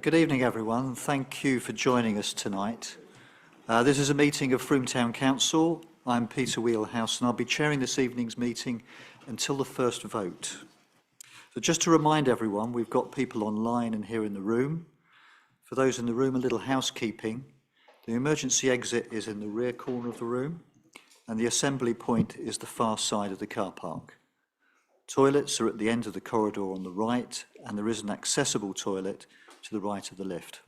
Good evening, everyone. Thank you for joining us tonight. This is a meeting of Frome Town Council. I'm Peter Wheelhouse, and I'll be chairing this evening's meeting until the first vote. So just to remind everyone, we've got people online and here in the room. For those in the room, a little housekeeping. The emergency exit is in the rear corner of the room, and the assembly point is the far side of the car park. Toilets are at the end of the corridor on the right, and there is an accessible toilet to the right of the lift.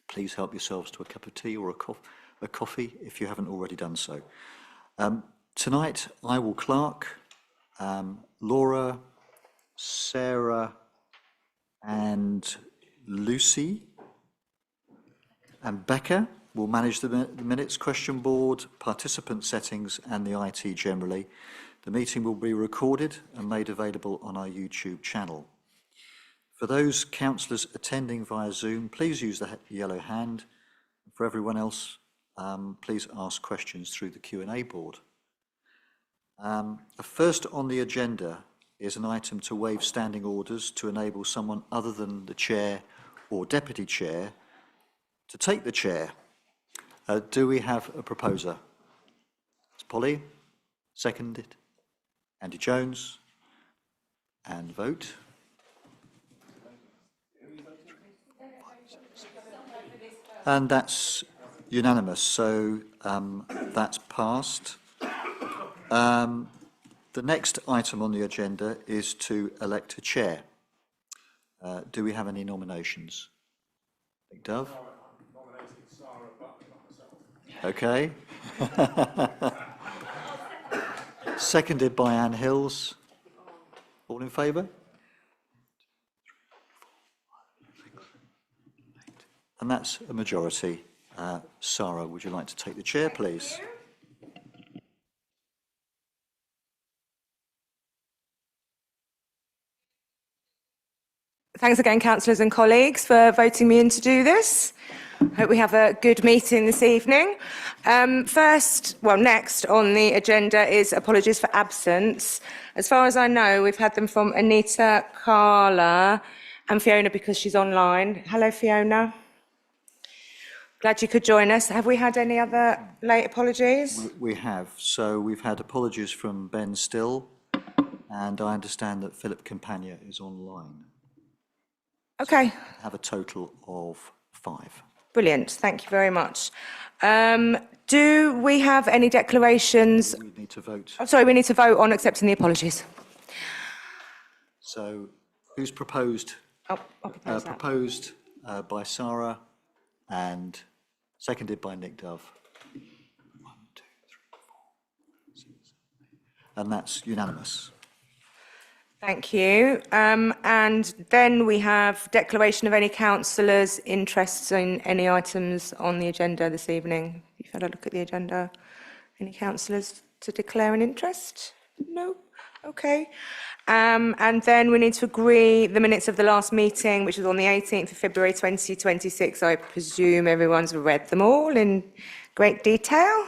Please help yourselves to a cup of tea or a coffee if you haven't already done so. Tonight I will clerk. Laura, Sarah and Lucy and Becca will manage the minutes, question board, participant settings and the IT generally. The meeting will be recorded and made available on our YouTube channel. For those councillors attending via Zoom, please use the yellow hand. For everyone else, please ask questions through the Q&A board. First on the agenda is an item to waive standing orders to enable someone other than the chair or deputy chair to take the chair. Do we have a proposer? It's Polly, seconded. Andy Jones, and vote. And that's unanimous, so that's passed. The next item on the agenda is to elect a chair. Do we have any nominations? Nick Dove? Okay. Seconded by Anne Hills. All in favour? And that's a majority. Sarah, would you like to take the chair, please? Thanks again, councillors and colleagues, for voting me in to do this. Hope we have a good meeting this evening. Next on the agenda is apologies for absence. As far as I know, we've had them from Anita, Carla and Fiona because she's online. Hello, Fiona. Glad you could join us. Have we had any other late apologies? We have. So we've had apologies from Ben Still, and I understand that Philip Campagna is online. Okay. So we have a total of 5. Brilliant. Thank you very much. Do we have any declarations? We need to vote. Oh, sorry, we need to vote on accepting the apologies. So who's proposed? I'll propose that. Proposed by Sarah and seconded by Nick Dove. 1, 2, 3, 4, 6, 7, 8. And that's unanimous. Thank you. And then we have declaration of any councillors' interests in any items on the agenda this evening. You've had a look at the agenda. Any councillors to declare an interest? No? Okay. And then we need to agree the minutes of the last meeting, which was on the 18th of February 2026. I presume everyone's read them all in great detail.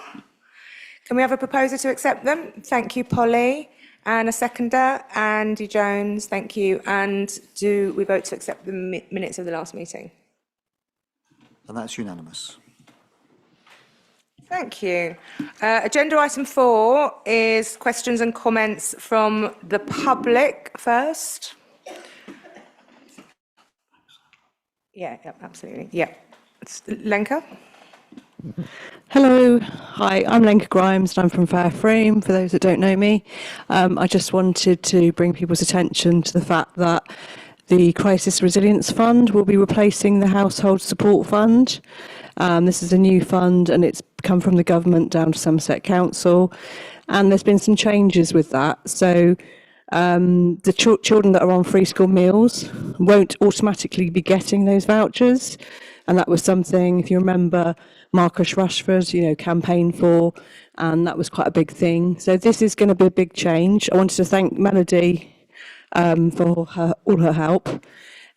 Can we have a proposer to accept them? Thank you, Polly. And a seconder, Andy Jones, thank you. And do we vote to accept the minutes of the last meeting? And that's unanimous. Thank you. Agenda item 4 is questions and comments from the public first. Yeah, absolutely. Yeah. It's Lenka. Hello, hi, I'm Lenka Grimes and I'm from Frome, for those that don't know me. I just wanted to bring people's attention to the fact that the Crisis Resilience Fund will be replacing the Household Support Fund. This is a new fund and it's come from the government down to Somerset Council, and there's been some changes with that. So the children that are on free school meals won't automatically be getting those vouchers, and that was something, if you remember, Marcus Rashford, campaigned for, and that was quite a big thing. So this is going to be a big change. I wanted to thank Melody for all her help.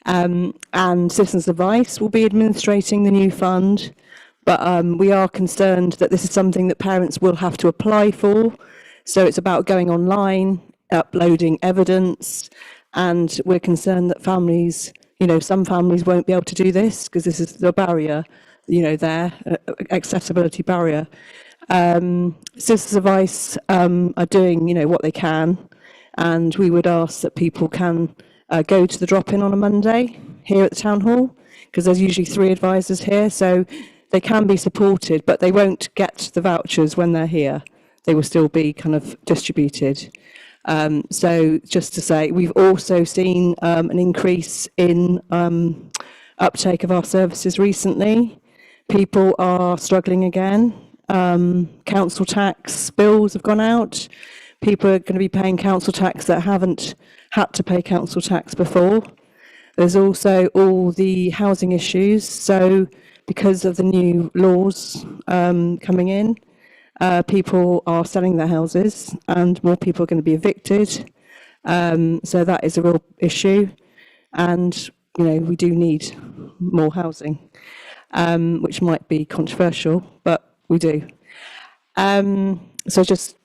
And Citizens Advice will be administrating the new fund, but we are concerned that this is something that parents will have to apply for. So it's about going online, uploading evidence, and we're concerned that families some families won't be able to do this because this is the barrier, there, accessibility barrier. Citizens of Ice are doing, what they can, and we would ask that people can go to the drop-in on a Monday here at the Town Hall, because there's usually 3 advisors here, so they can be supported, but they won't get the vouchers when they're here. They will still be kind of distributed. So just to say, we've also seen an increase in uptake of our services recently. People are struggling again. Council tax bills have gone out. People are going to be paying council tax that haven't had to pay council tax before. There's also all the housing issues. So because of the new laws coming in, people are selling their houses and more people are going to be evicted. So that is a real issue. And, we do need more housing, which might be controversial, but we do. So just,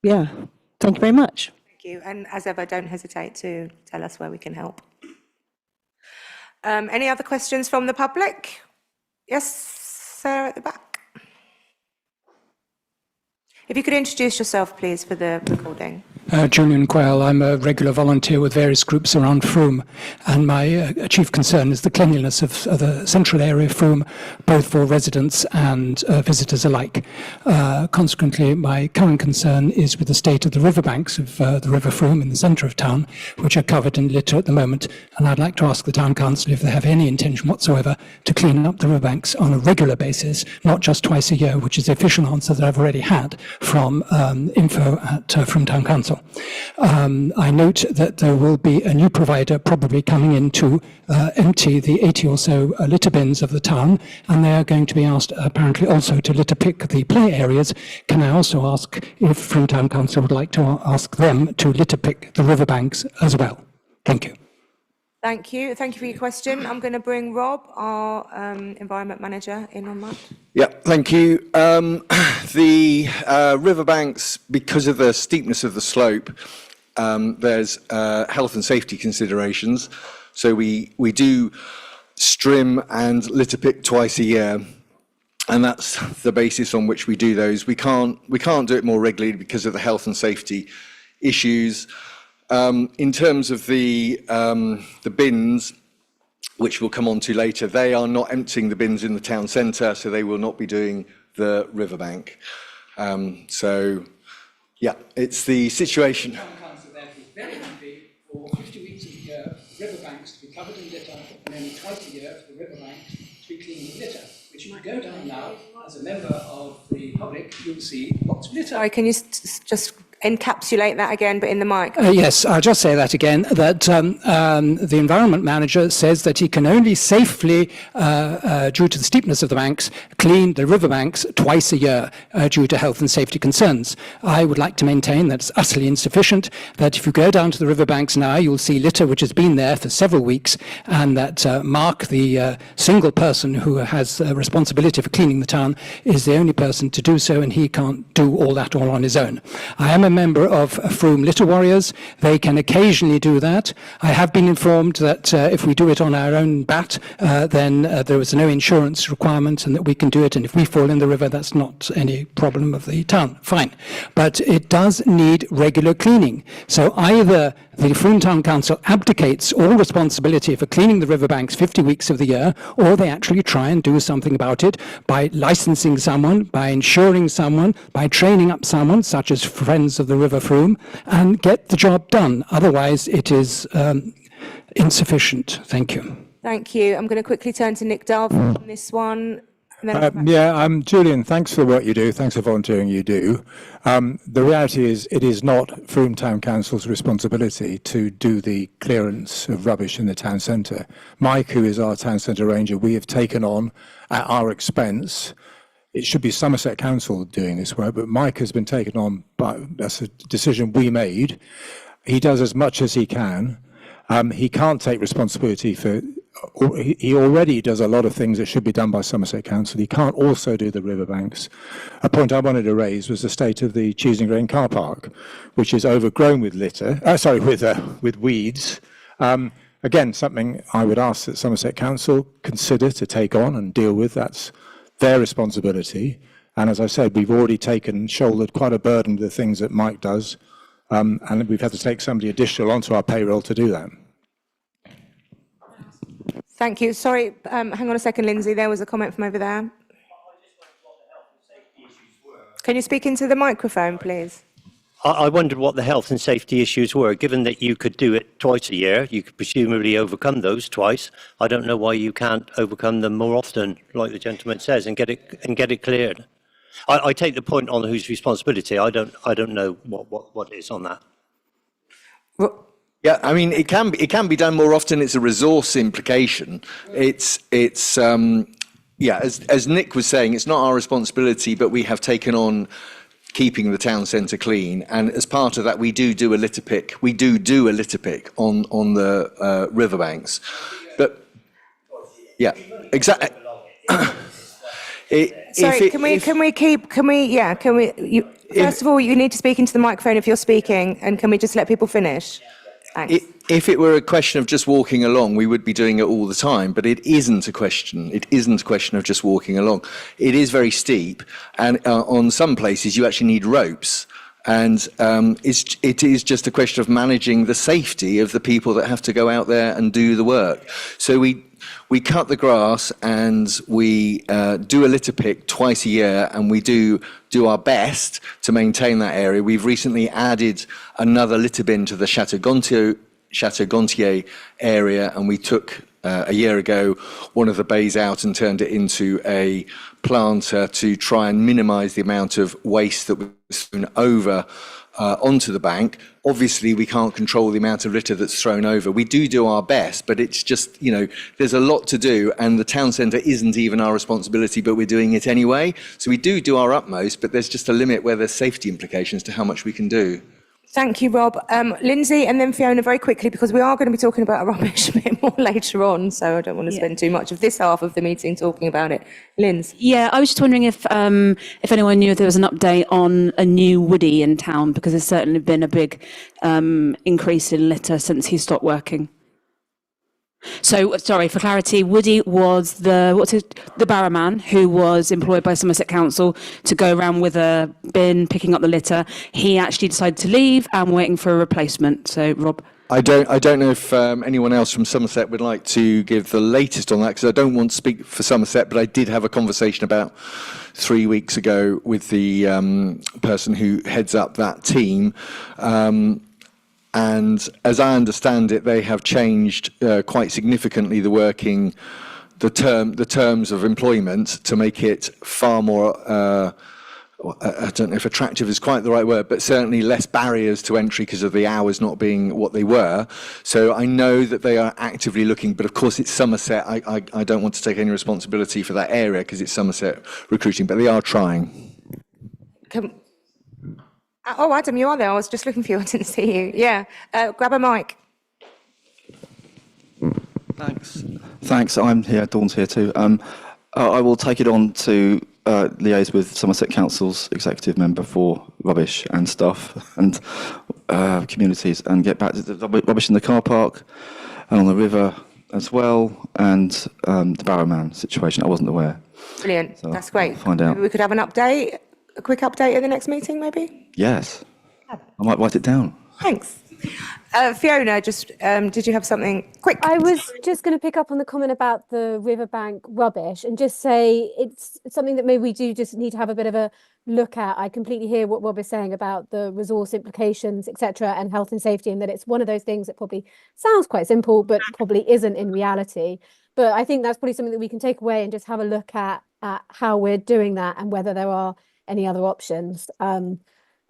thank you very much. Thank you. And as ever, don't hesitate to tell us where we can help. Any other questions from the public? Yes, Sarah at the back. If you could introduce yourself, please, for the recording. Julian Quayle. I'm a regular volunteer with various groups around Frome, and my chief concern is the cleanliness of the central area of Frome, both for residents and visitors alike. Consequently, my current concern is with the state of the riverbanks of the River Frome in the centre of town, which are covered in litter at the moment, and I'd like to ask the Town Council if they have any intention whatsoever to clean up the riverbanks on a regular basis, not just twice a year, which is the official answer that I've already had from info from Town Council. I note that there will be a new provider probably coming in to empty the 80 or so litter bins of the town, and they are going to be asked apparently also to litter pick the play areas. Can I also ask if from Town Council would like to ask them to litter pick the riverbanks as well? Thank you. Thank you. Thank you for your question. I'm going to bring Rob, our Environment Manager, in on that. Yeah, thank you. The riverbanks, because of the steepness of the slope, there's health and safety considerations. So we do strim and litter pick twice a year, and that's the basis on which we do those. We can't do it more regularly because of the health and safety issues. In terms of the bins, which we'll come on to later, they are not emptying the bins in the town centre, so they will not be doing the riverbank. So, yeah, it's the situation. The Town Council therefore is very happy for 50 weeks of the year, riverbanks to be covered in litter, and then twice a year for the riverbanks to be cleaned with litter. Which you go down now, as a member of the public, you'll see lots of litter. Sorry, can you just encapsulate that again, but in the mic? Yes, I'll just say that again, that the Environment Manager says that he can only safely, due to the steepness of the banks, clean the riverbanks twice a year due to health and safety concerns. I would like to maintain that it's utterly insufficient, that if you go down to the riverbanks now, you'll see litter which has been there for several weeks, and that Mark, the single person who has responsibility for cleaning the town, is the only person to do so, and he can't do all that all on his own. I am a member of Frome Litter Warriors. They can occasionally do that. I have been informed that if we do it on our own bat, then there is no insurance requirement and that we can do it, and if we fall in the river, that's not any problem of the town. Fine. But it does need regular cleaning. So either the Frome Town Council abdicates all responsibility for cleaning the riverbanks 50 weeks of the year, or they actually try and do something about it by licensing someone, by insuring someone, by training up someone, such as Friends of the River Frome, and get the job done. Otherwise, it is insufficient. Thank you. Thank you. I'm going to quickly turn to Nick Dove on this one. I'm Julian. Thanks for the work you do. Thanks for volunteering you do. The reality is it is not Frome Town Council's responsibility to do the clearance of rubbish in the town centre. Mike, who is our town centre ranger, we have taken on at our expense. It should be Somerset Council doing this work, but Mike has been taken on by, that's a decision we made. He does as much as he can. He can't take responsibility for, he already does a lot of things that should be done by Somerset Council. He can't also do the riverbanks. A point I wanted to raise was the state of the Cheesing Green car park, which is overgrown with litter, with weeds. And again, something I would ask that Somerset Council consider to take on and deal with. That's their responsibility. And as I said, we've already shouldered quite a burden of the things that Mike does, and we've had to take somebody additional onto our payroll to do that. Thank you. Sorry, hang on a second, Lindsay. There was a comment from over there. Can you speak into the microphone, please? I wondered what the health and safety issues were. Given that you could do it twice a year, you could presumably overcome those twice. I don't know why you can't overcome them more often, like the gentleman says, and get it cleared. I take the point on whose responsibility. I don't know what is on that. Yeah, I mean, it can be done more often. It's a resource implication. Yeah, as Nick was saying, it's not our responsibility, but we have taken on keeping the town centre clean, and as part of that, we do a litter pick. We do a litter pick on the riverbanks, but yeah, exactly. Sorry, first of all, you need to speak into the microphone if you're speaking, and can we just let people finish? Thanks. If it were a question of just walking along, we would be doing it all the time, but it isn't a question. It isn't a question of just walking along. It is very steep, and on some places you actually need ropes, and it is just a question of managing the safety of the people that have to go out there and do the work. So we cut the grass and we do a litter pick twice a year, and we do our best to maintain that area. We've recently added another litter bin to the Chateau Gontier area, and we took a year ago one of the bays out and turned it into a planter to try and minimise the amount of waste that was thrown over onto the bank. Obviously, we can't control the amount of litter that's thrown over. We do our best, but it's just, there's a lot to do, and the town centre isn't even our responsibility, but we're doing it anyway. So we do our utmost, but there's just a limit where there's safety implications to how much we can do. Thank you, Rob. Lindsay and then Fiona, very quickly, because we are going to be talking about rubbish a bit more later on, so I don't want to spend too much of this half of the meeting talking about it. Linz? Yeah, I was just wondering if anyone knew if there was an update on a new Woody in town, because there's certainly been a big increase in litter since he stopped working. So, sorry, for clarity, Woody was the barrowman who was employed by Somerset Council to go around with a bin picking up the litter. He actually decided to leave, and we're waiting for a replacement. So, Rob. I don't know if anyone else from Somerset would like to give the latest on that, because I don't want to speak for Somerset, but I did have a conversation about 3 weeks ago with the person who heads up that team. And as I understand it, they have changed quite significantly the terms of employment to make it far more, I don't know if attractive is quite the right word, but certainly less barriers to entry because of the hours not being what they were. So I know that they are actively looking, but of course it's Somerset. I don't want to take any responsibility for that area because it's Somerset recruiting, but they are trying. Oh, Adam, you are there. I was just looking for you. I didn't see you. Yeah. Grab a mic. Thanks. I'm here. Dawn's here too. I will take it on to liaise with Somerset Council's executive member for rubbish and stuff and communities, and get back to the rubbish in the car park and on the river as well, and the barrowman situation. I wasn't aware. Brilliant. So that's great. Find out. Maybe we could have an update. A quick update at the next meeting, maybe? Yes. I might write it down. Thanks. Fiona, just did you have something quick? I was just going to pick up on the comment about the riverbank rubbish and just say it's something that maybe we do just need to have a bit of a look at. I completely hear what Rob is saying about the resource implications, etc., and health and safety, and that it's one of those things that probably sounds quite simple, but probably isn't in reality. But I think that's probably something that we can take away and just have a look at how we're doing that and whether there are any other options,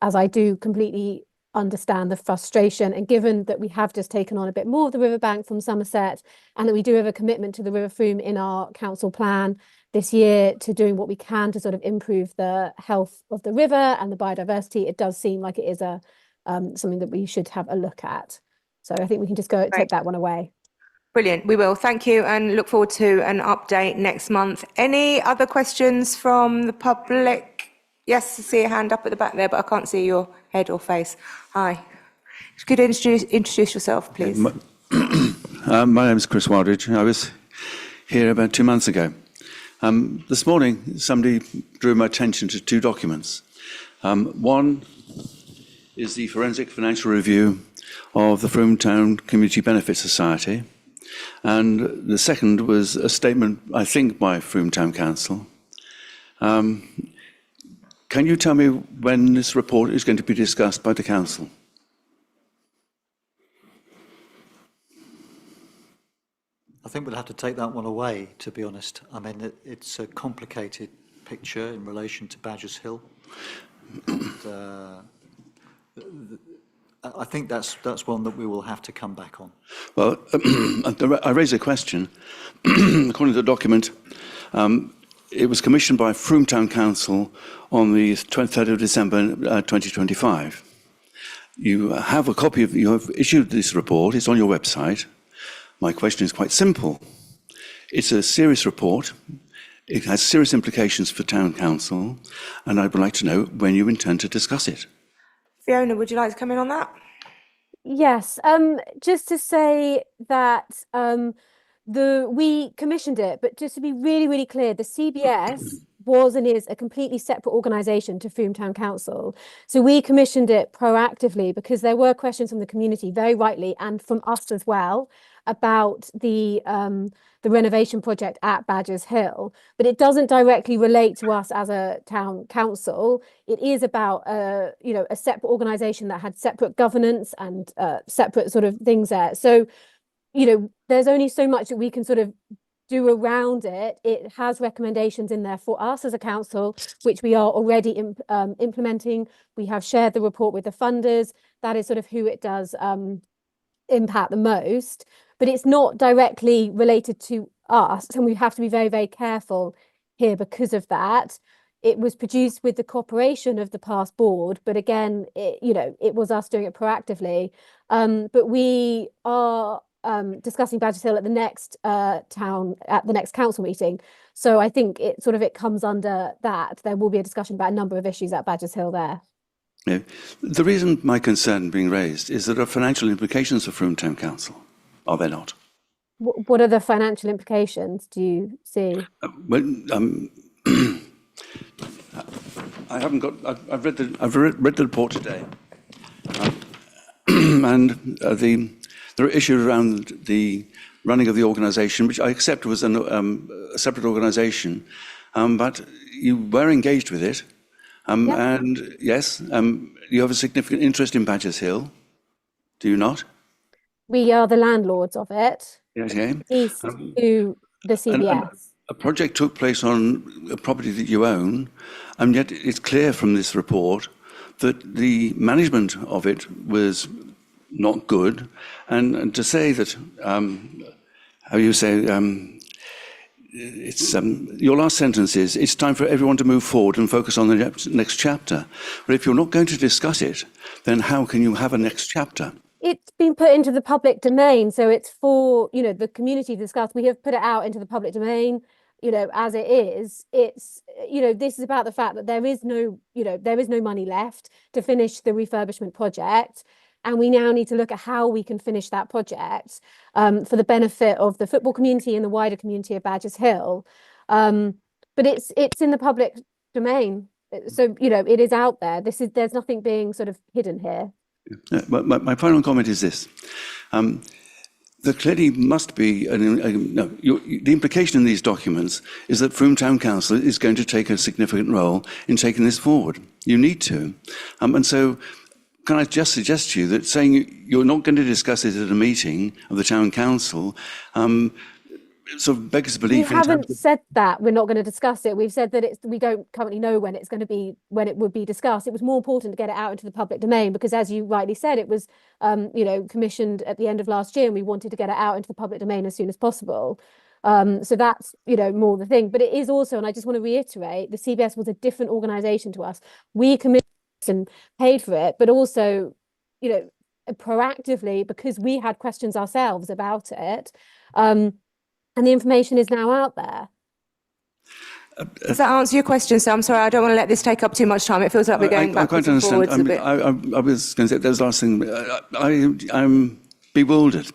as I do completely understand the frustration, and given that we have just taken on a bit more of the riverbank from Somerset, and that we do have a commitment to the River Frome in our council plan this year to doing what we can to sort of improve the health of the river and the biodiversity, it does seem like it is something that we should have a look at. So I think we can just take that one away. Brilliant, we will. Thank you, and look forward to an update next month. Any other questions from the public? Yes, I see a hand up at the back there, but I can't see your head or face. Hi. Could you introduce yourself, please? My name is Chris Wildridge. I was here about 2 months ago. This morning, somebody drew my attention to two documents. One is the Forensic Financial Review of the Frome Town Community Benefit Society, and the second was a statement, I think, by Frome Town Council. Can you tell me when this report is going to be discussed by the council? I think we'll have to take that one away, to be honest. I mean, it's a complicated picture in relation to Badgers Hill. And, I think that's one that we will have to come back on. Well, I raise a question. According to the document, it was commissioned by Frome Town Council on the 23rd of December 2025. You have a copy of, you have issued this report, it's on your website. My question is quite simple. It's a serious report, it has serious implications for Town Council, and I would like to know when you intend to discuss it. Fiona, would you like to come in on that? Yes, just to say that we commissioned it, but just to be really, really clear, the CBS was and is a completely separate organisation to Frome Town Council. So we commissioned it proactively because there were questions from the community, very rightly, and from us as well, about the renovation project at Badgers Hill, but it doesn't directly relate to us as a town council. It is about a separate organisation that had separate governance and separate sort of things there. So, there's only so much that we can sort of do around it. It has recommendations in there for us as a council, which we are already implementing. We have shared the report with the funders. That is sort of who it does impact the most, but it's not directly related to us, and we have to be very, very careful here because of that. It was produced with the cooperation of the past board, but again, it was us doing it proactively. But we are discussing Badgers Hill at the next council meeting, so I think it comes under that. There will be a discussion about a number of issues at Badgers Hill there. Yeah. The reason my concern being raised is that there are financial implications for Frome Town Council, are there not? What are the financial implications do you see? I haven't got. I've read the report today, and there are issues around the running of the organisation, which I accept was a separate organisation, but you were engaged with it. Yep. And yes, you have a significant interest in Badgers Hill, do you not? We are the landlords of it. Yes, okay. East to the CBS. And a project took place on a property that you own, and yet it's clear from this report that the management of it was not good. And to say that, how you say, it's your last sentence is, it's time for everyone to move forward and focus on the next chapter. But if you're not going to discuss it, then how can you have a next chapter? It's been put into the public domain, so it's for the community to discuss. We have put it out into the public domain, as it is. It's this is about the fact that there is no money left to finish the refurbishment project. And we now need to look at how we can finish that project for the benefit of the football community and the wider community of Badgers Hill. But it's in the public domain, so it is out there. There's nothing being sort of hidden here. My final comment is this: there clearly must be the implication in these documents is that Frome Town Council is going to take a significant role in taking this forward. You need to, and so. Can I just suggest to you that saying you're not going to discuss it at a meeting of the town council sort of beggars belief? We haven't said that we're not going to discuss it. We've said that we don't currently know when it would be discussed. It was more important to get it out into the public domain because, as you rightly said, it was commissioned at the end of last year, and we wanted to get it out into the public domain as soon as possible. So that's more the thing. But it is also, and I just want to reiterate, the CBS was a different organisation to us. We commissioned and paid for it, but also proactively because we had questions ourselves about it, and the information is now out there. Does that answer your question? So I'm sorry, I don't want to let this take up too much time. It feels like we're going backwards and forwards a bit. I was going to say, there's the last thing. I'm bewildered.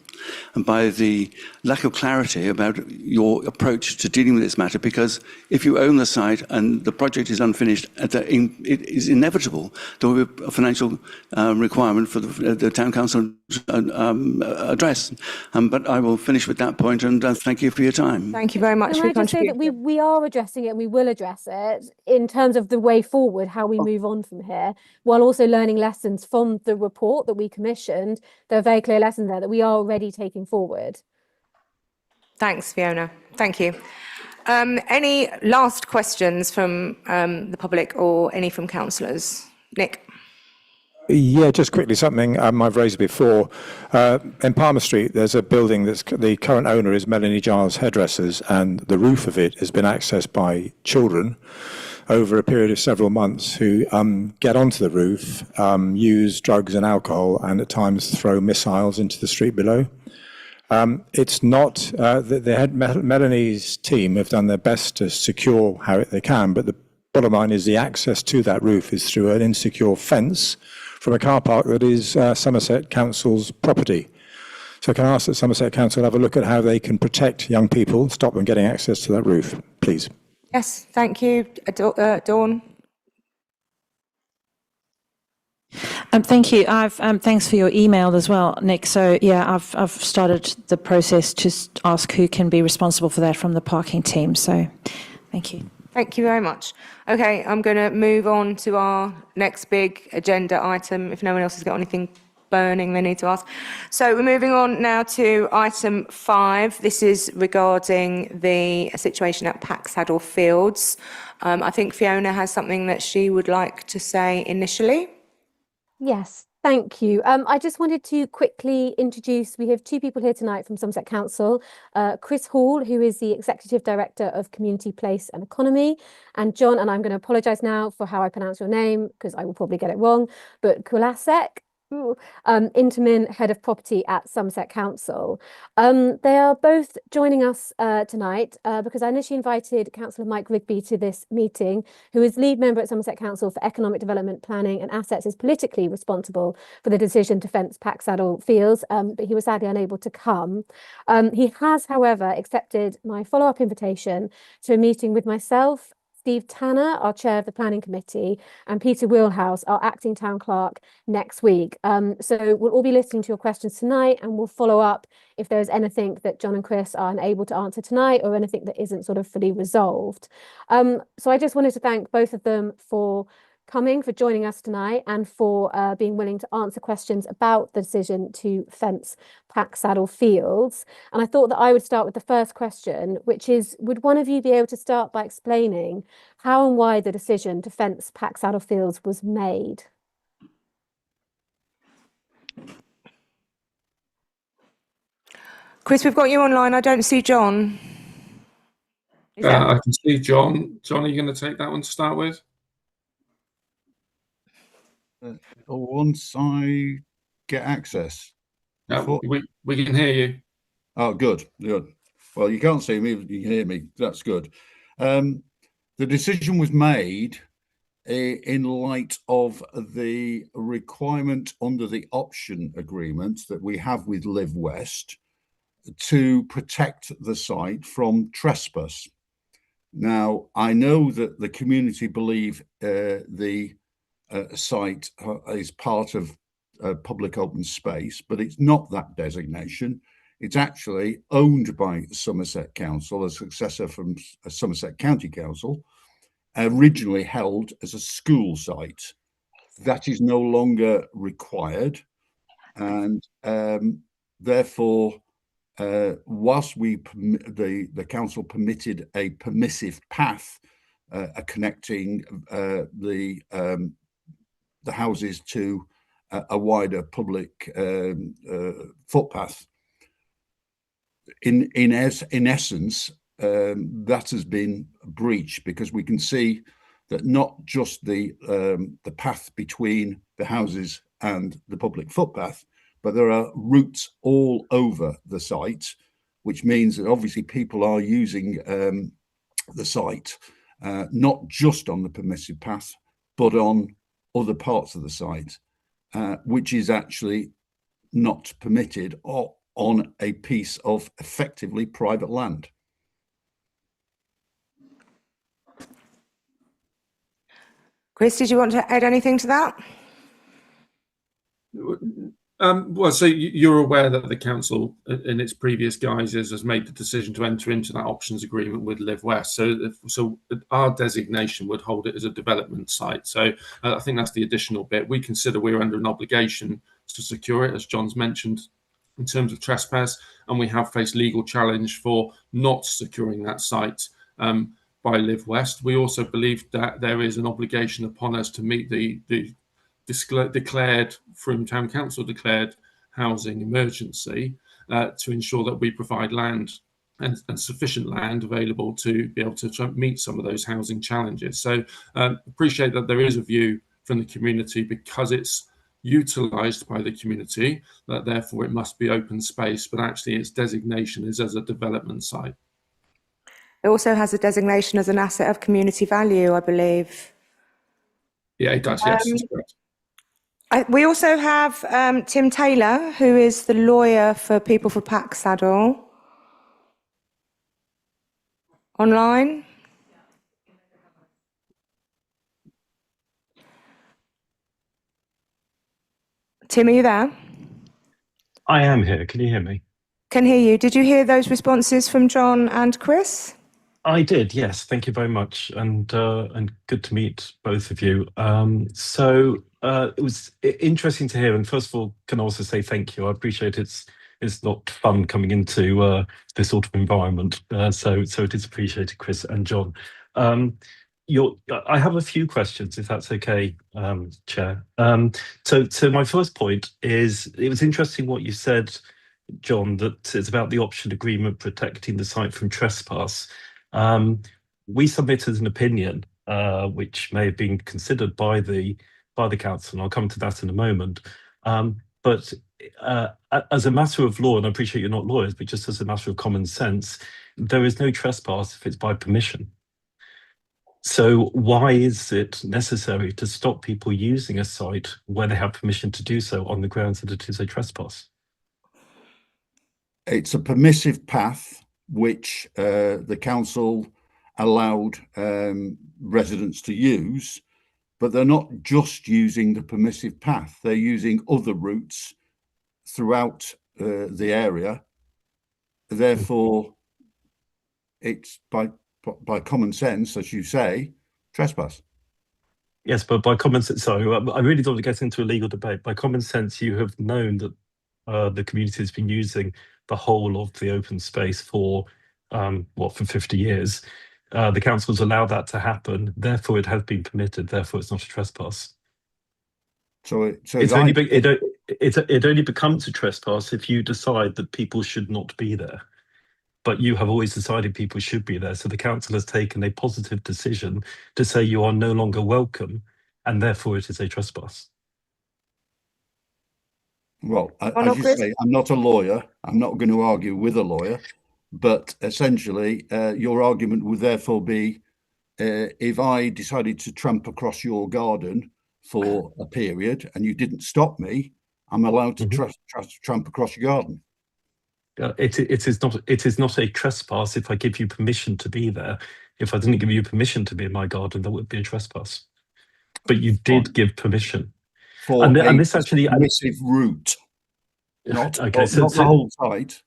and by the lack of clarity about your approach to dealing with this matter, because if you own the site and the project is unfinished, it is inevitable there will be a financial requirement for the town council address. But I will finish with that point, and thank you for your time. Thank you very much Can for I your just say that contribution. we are addressing it and we will address it in terms of the way forward, how we move on from here, while also learning lessons from the report that we commissioned. There are very clear lessons there that we are already taking forward. Thanks, Fiona. Thank you. Any last questions from the public or any from councillors? Nick? Yeah, just quickly, something I've raised before. In Palmer Street, there's a building that's the current owner is Melanie Giles Hairdressers, and the roof of it has been accessed by children over a period of several months who get onto the roof, use drugs and alcohol, and at times throw missiles into the street below. It's not, Melanie's team have done their best to secure how they can, but the bottom line is the access to that roof is through an insecure fence from a car park that is Somerset Council's property. So can I ask that Somerset Council have a look at how they can protect young people, stop them getting access to that roof, please? Yes, thank you. Dawn? Thank you. Thanks for your email as well, Nick. So yeah, I've started the process to ask who can be responsible for that from the parking team. So thank you. Thank you very much. Okay, I'm going to move on to our next big agenda item, if no one else has got anything burning they need to ask. So we're moving on now to item 5. This is regarding the situation at Packsaddle Fields. I think Fiona has something that she would like to say initially. Yes, thank you. I just wanted to quickly introduce, we have 2 people here tonight from Somerset Council, Chris Hall, who is the Executive Director of Community, Place and Economy, and John, and I'm going to apologise now for how I pronounce your name, because I will probably get it wrong, but Kulasek, Interim Head of Property at Somerset Council. They are both joining us tonight because I initially invited Councillor Mike Rigby to this meeting, who is lead member at Somerset Council for Economic Development, Planning and Assets, is politically responsible for the decision to fence Packsaddle Fields, but he was sadly unable to come. He has, however, accepted my follow-up invitation to a meeting with myself, Steve Tanner, our chair of the planning committee, and Peter Wheelhouse, our acting town clerk, next week. So we'll all be listening to your questions tonight, and we'll follow up if there's anything that John and Chris are unable to answer tonight or anything that isn't sort of fully resolved. So I just wanted to thank both of them for coming, for joining us tonight, and for being willing to answer questions about the decision to fence Packsaddle Fields. And I thought that I would start with the first question, which is, would one of you be able to start by explaining how and why the decision to fence Packsaddle Fields was made? Chris, we've got you online. I don't see John. I can see John. John, are you going to take that one to start with? Once I get access. No, we can hear you. Oh, good. Well, you can't see me, but you can hear me. That's good. The decision was made in light of the requirement under the option agreement that we have with Live West to protect the site from trespass. Now, I know that the community believe the site is part of public open space, but it's not that designation. It's actually owned by Somerset Council, a successor from Somerset County Council, originally held as a school site. That is no longer required, and therefore, whilst the council permitted a permissive path connecting the houses to a wider public footpath. In essence, that has been breached, because we can see that not just the path between the houses and the public footpath, but there are routes all over the site, which means that obviously people are using the site not just on the permissive path, but on other parts of the site, which is actually not permitted on a piece of effectively private land. Chris, did you want to add anything to that? Well, so you're aware that the council, in its previous guises, has made the decision to enter into that options agreement with Live West. So our designation would hold it as a development site. So I think that's the additional bit. We consider we're under an obligation to secure it, as John's mentioned, in terms of trespass, and we have faced legal challenge for not securing that site by Live West. We also believe that there is an obligation upon us to meet the declared Frome Town Council declared housing emergency to ensure that we provide land and sufficient land available to be able to meet some of those housing challenges. So appreciate that there is a view from the community, because it's utilised by the community, that therefore it must be open space, but actually its designation is as a development site. It also has a designation as an asset of community value, I believe. Yeah, it does, yes, that's correct. We also have Tim Taylor, who is the lawyer for People for Packsaddle, online. Tim, are you there? I am here. Can you hear me? Can hear you. Did you hear those responses from John and Chris? I did, yes. Thank you very much, and good to meet both of you. It was interesting to hear, and first of all, can I also say thank you. I appreciate it's not fun coming into this sort of environment, so it is appreciated, Chris and John. I have a few questions, if that's okay, Chair. So my first point is, it was interesting what you said, John, that it's about the option agreement protecting the site from trespass. We submitted an opinion which may have been considered by the council, and I'll come to that in a moment. But as a matter of law, and I appreciate you're not lawyers, but just as a matter of common sense, there is no trespass if it's by permission. So why is it necessary to stop people using a site where they have permission to do so on the grounds that it is a trespass? It's a permissive path which the council allowed residents to use, but they're not just using the permissive path. They're using other routes throughout the area. Therefore, it's by common sense, as you say, trespass. Yes, but by common sense, sorry, I really don't want to get into a legal debate. By common sense, you have known that the community has been using the whole of the open space for 50 years. The council's allowed that to happen, therefore it has been permitted, therefore it's not a trespass. It only becomes a trespass if you decide that people should not be there. But you have always decided people should be there, so the council has taken a positive decision to say you are no longer welcome, and therefore it is a trespass. Well, as you say, I'm not a lawyer. I'm not going to argue with a lawyer, but essentially your argument would therefore be if I decided to tramp across your garden for a period and you didn't stop me, I'm allowed to tramp across your garden. It is not a trespass if I give you permission to be there. If I didn't give you permission to be in my garden, that would be a trespass. But you did give permission. For and this actually permissive route, not okay. Not the whole site.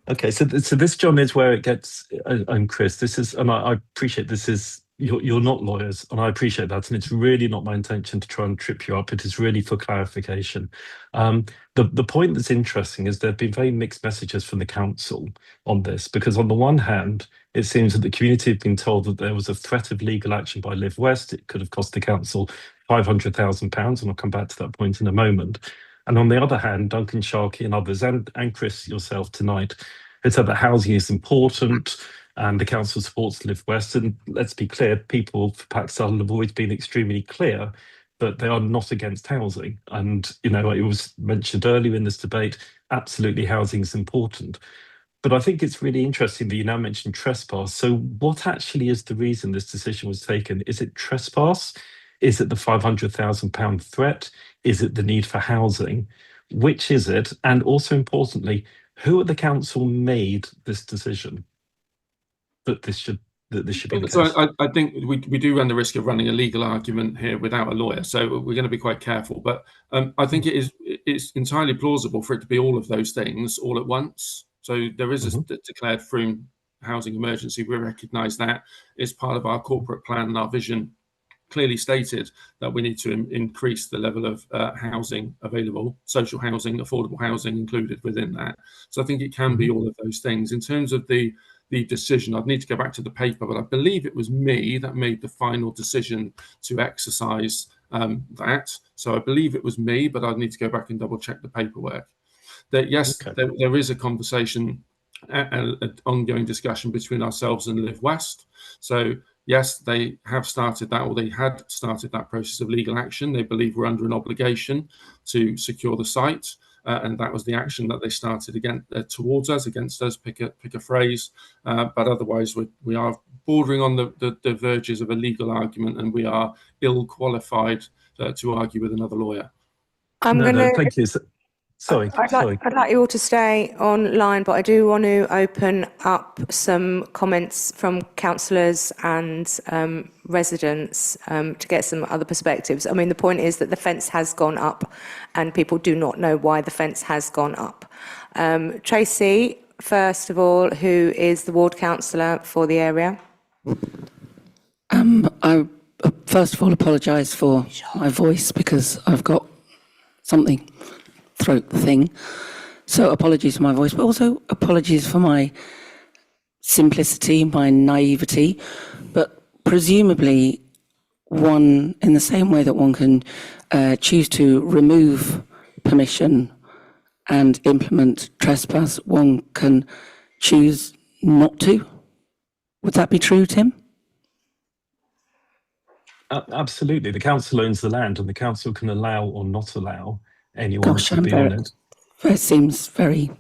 Okay, so this, John, is where it gets, and Chris, this is, and I appreciate this is, you're not lawyers, and I appreciate that, and it's really not my intention to try and trip you up. It is really for clarification. The point that's interesting is there have been very mixed messages from the council on this, because on the one hand, it seems that the community have been told that there was a threat of legal action by Live West. It could have cost the council £500,000, and I'll come back to that point in a moment. And on the other hand, Duncan Sharkey and others, and Chris, yourself tonight, had said that housing is important and the council supports Live West. And let's be clear, people for Packsaddle have always been extremely clear that they are not against housing. And, it was mentioned earlier in this debate, absolutely housing is important. But I think it's really interesting that you now mentioned trespass. So what actually is the reason this decision was taken? Is it trespass? Is it the £500,000 threat? Is it the need for housing? Which is it? And also importantly, who at the council made this decision that this should be the case? So I think we do run the risk of running a legal argument here without a lawyer. So we're going to be quite careful. But I think it's entirely plausible for it to be all of those things all at once. So there is a declared Frome housing emergency. We recognise that. It's part of our corporate plan and our vision clearly stated that we need to increase the level of housing available, social housing, affordable housing included within that. So I think it can be all of those things. In terms of the decision, I'd need to go back to the paper, but I believe it was me that made the final decision to exercise that. So I believe it was me, but I'd need to go back and double check the paperwork. That yes, there is a conversation, an ongoing discussion between ourselves and Live West. So yes, they have started that, or they had started that process of legal action. They believe we're under an obligation to secure the site, and that was the action that they started towards us, against us. Pick a phrase, but otherwise we are bordering on the verges of a legal argument, and we are ill qualified to argue with another lawyer. Thank you. Sorry. I'd like you all to stay online, but I do want to open up some comments from councillors and residents to get some other perspectives. I mean, the point is that the fence has gone up and people do not know why the fence has gone up. Tracy, first of all, who is the ward councillor for the area? I first of all apologise for my voice because I've got something throat thing, so apologies for my voice, but also apologies for my simplicity, my naivety. But presumably, one, in the same way that one can choose to remove permission and implement trespass, one can choose not to. Would that be true, Tim? Absolutely. The council owns the land, and the council can allow or not allow anyone to be on it. It seems very,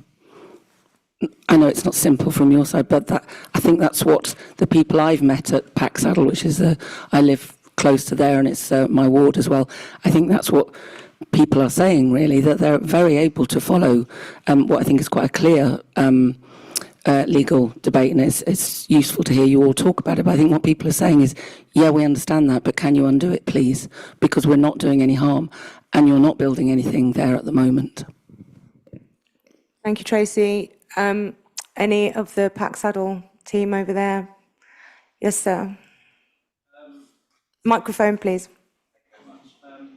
I know it's not simple from your side, but I think that's what the people I've met at Packsaddle, which is I live close to there and it's my ward as well. I think that's what people are saying, really, that they're very able to follow what I think is quite a clear legal debate, and it's useful to hear you all talk about it. But I think what people are saying is, yeah, we understand that, but can you undo it, please? Because we're not doing any harm. And you're not building anything there at the moment. Thank you, Tracy. Any of the Packsaddle team over there? Yes, sir. Microphone, please. Thank you very much.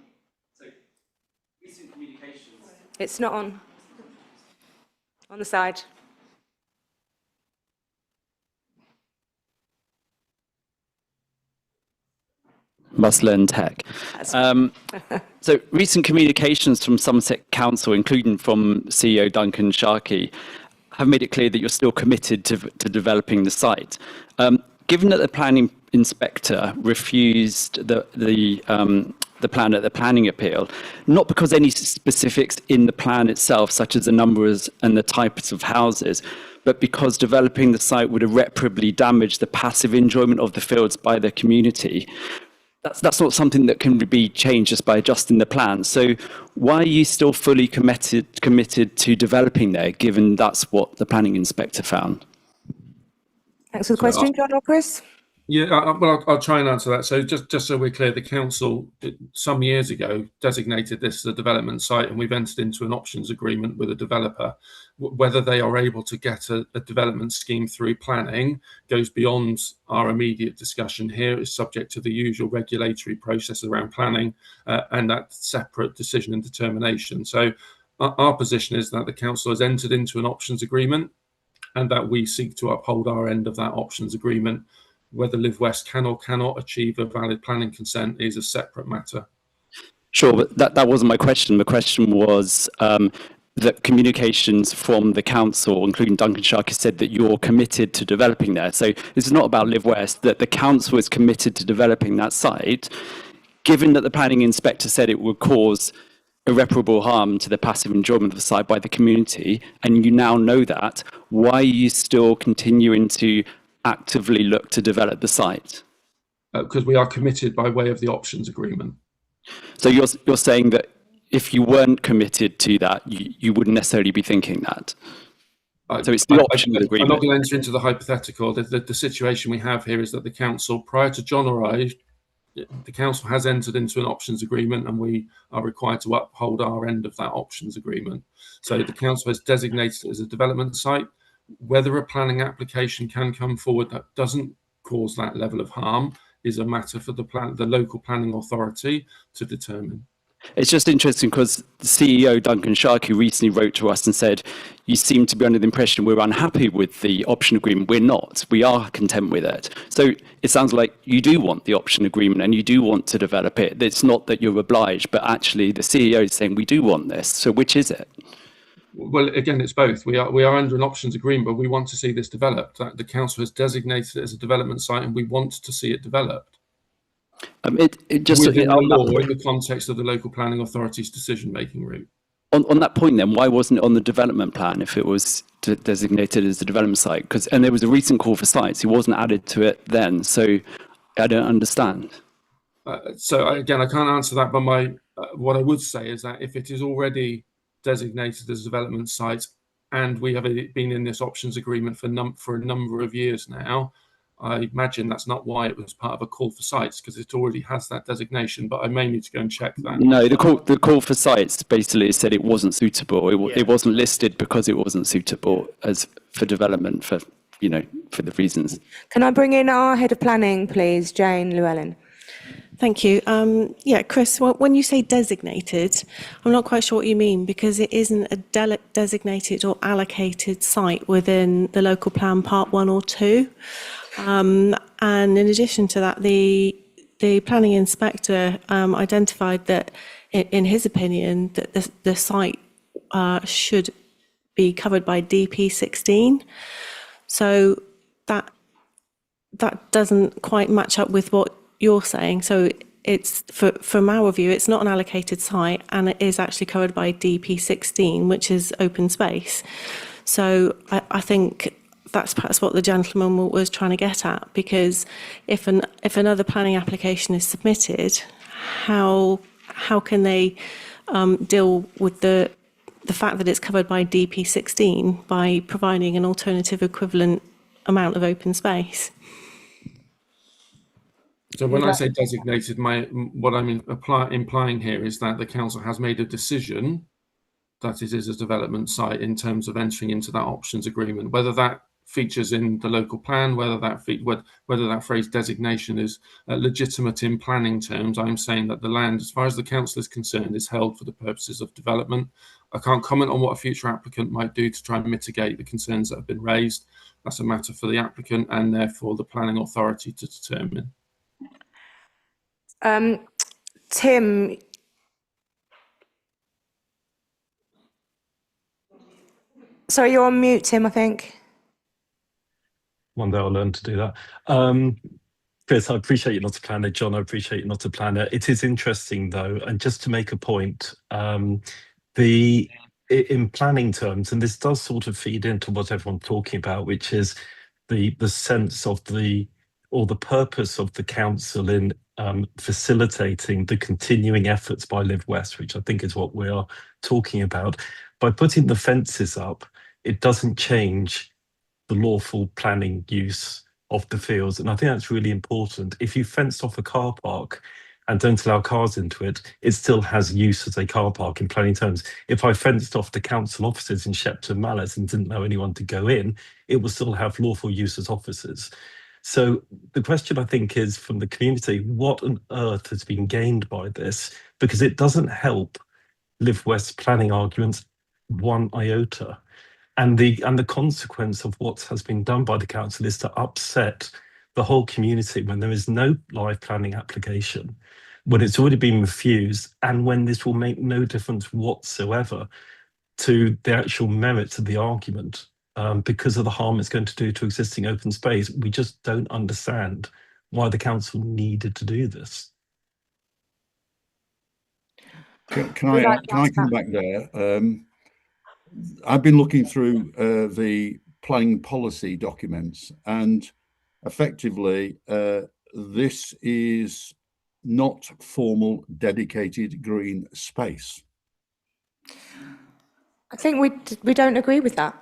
So, recent communications. It's not on. On the side. Must learn tech. So recent communications from Somerset Council, including from CEO Duncan Sharkey, have made it clear that you're still committed to developing the site. Given that the planning inspector refused the plan at the planning appeal, not because any specifics in the plan itself, such as the numbers and the types of houses, but because developing the site would irreparably damage the passive enjoyment of the fields by the community, that's not something that can be changed just by adjusting the plan. So why are you still fully committed to developing there, given that's what the planning inspector found? Thanks for the question, John or Chris. Yeah, well, I'll try and answer that. So just so we're clear, the council some years ago designated this as a development site, and we've entered into an options agreement with a developer. Whether they are able to get a development scheme through planning goes beyond our immediate discussion here. It's subject to the usual regulatory process around planning and that separate decision and determination. So our position is that the council has entered into an options agreement and that we seek to uphold our end of that options agreement. Whether Live West can or cannot achieve a valid planning consent is a separate matter. Sure, but that wasn't my question. The question was that communications from the council, including Duncan Sharkey, said that you're committed to developing there. So this is not about Live West, that the council is committed to developing that site. Given that the planning inspector said it would cause irreparable harm to the passive enjoyment of the site by the community, and you now know that, why are you still continuing to actively look to develop the site? Because we are committed by way of the options agreement. So you're saying that if you weren't committed to that, you wouldn't necessarily be thinking that. So it's the optional I'm agreement. not going to enter into the hypothetical. The situation we have here is that the council, prior to John arrived, the council has entered into an options agreement, and we are required to uphold our end of that options agreement. So the council has designated it as a development site. Whether a planning application can come forward that doesn't cause that level of harm is a matter for the local planning authority to determine. It's just interesting because the CEO, Duncan Sharkey, recently wrote to us and said, you seem to be under the impression we're unhappy with the option agreement. We're not. We are content with it. So it sounds like you do want the option agreement and you do want to develop it. It's not that you're obliged, but actually the CEO is saying we do want this. So which is it? Well, again, it's both. We are under an options agreement, but we want to see this developed. The council has designated it as a development site, and we want to see it developed. It just within the law, in the context of the local planning authority's decision-making route. On that point, then, why wasn't it on the development plan if it was designated as a development site? And there was a recent call for sites. It wasn't added to it then, so I don't understand. So again, I can't answer that, but what I would say is that if it is already designated as a development site, and we have been in this options agreement for a number of years now, I imagine that's not why it was part of a call for sites, because it already has that designation, but I may need to go and check that. No, the call for sites basically said it wasn't suitable. It wasn't listed because it wasn't suitable as for development for the reasons. Can I bring in our head of planning, please, Jane Llewellyn? Thank you. Chris, when you say designated, I'm not quite sure what you mean, because it isn't a designated or allocated site within the local plan part 1 or 2. And in addition to that, the planning inspector identified that, in his opinion, that the site should be covered by DP16. So that doesn't quite match up with what you're saying. So it's from our view, it's not an allocated site, and it is actually covered by DP16, which is open space. So I think that's perhaps what the gentleman was trying to get at, because if another planning application is submitted, how can they deal with the fact that it's covered by DP16 by providing an alternative equivalent amount of open space? So when I say designated, what I'm implying here is that the council has made a decision that it is a development site in terms of entering into that options agreement. Whether that features in the local plan, whether that phrase designation is legitimate in planning terms, I'm saying that the land, as far as the council is concerned, is held for the purposes of development. I can't comment on what a future applicant might do to try and mitigate the concerns that have been raised. That's a matter for the applicant and therefore the planning authority to determine. Tim, sorry, you're on mute, Tim, I think. One day I'll learn to do that. Chris, I appreciate you're not a planner. John, I appreciate you're not a planner. It is interesting, though, and just to make a point, in planning terms, and this does sort of feed into what everyone's talking about, which is the sense of the purpose of the council in facilitating the continuing efforts by Live West, which I think is what we are talking about. By putting the fences up, it doesn't change the lawful planning use of the fields. And I think that's really important. If you fenced off a car park and don't allow cars into it, it still has use as a car park in planning terms. If I fenced off the council offices in Shepton Mallet and didn't know anyone to go in, it will still have lawful use as offices. So the question, I think, is from the community, what on earth has been gained by this? Because it doesn't help Live West planning arguments one iota. And the consequence of what has been done by the council is to upset the whole community when there is no live planning application, when it's already been refused, and when this will make no difference whatsoever to the actual merits of the argument because of the harm it's going to do to existing open space. We just don't understand why the council needed to do this. Can I come back there? I've been looking through the planning policy documents, and effectively this is not formal dedicated green space. I think we don't agree with that.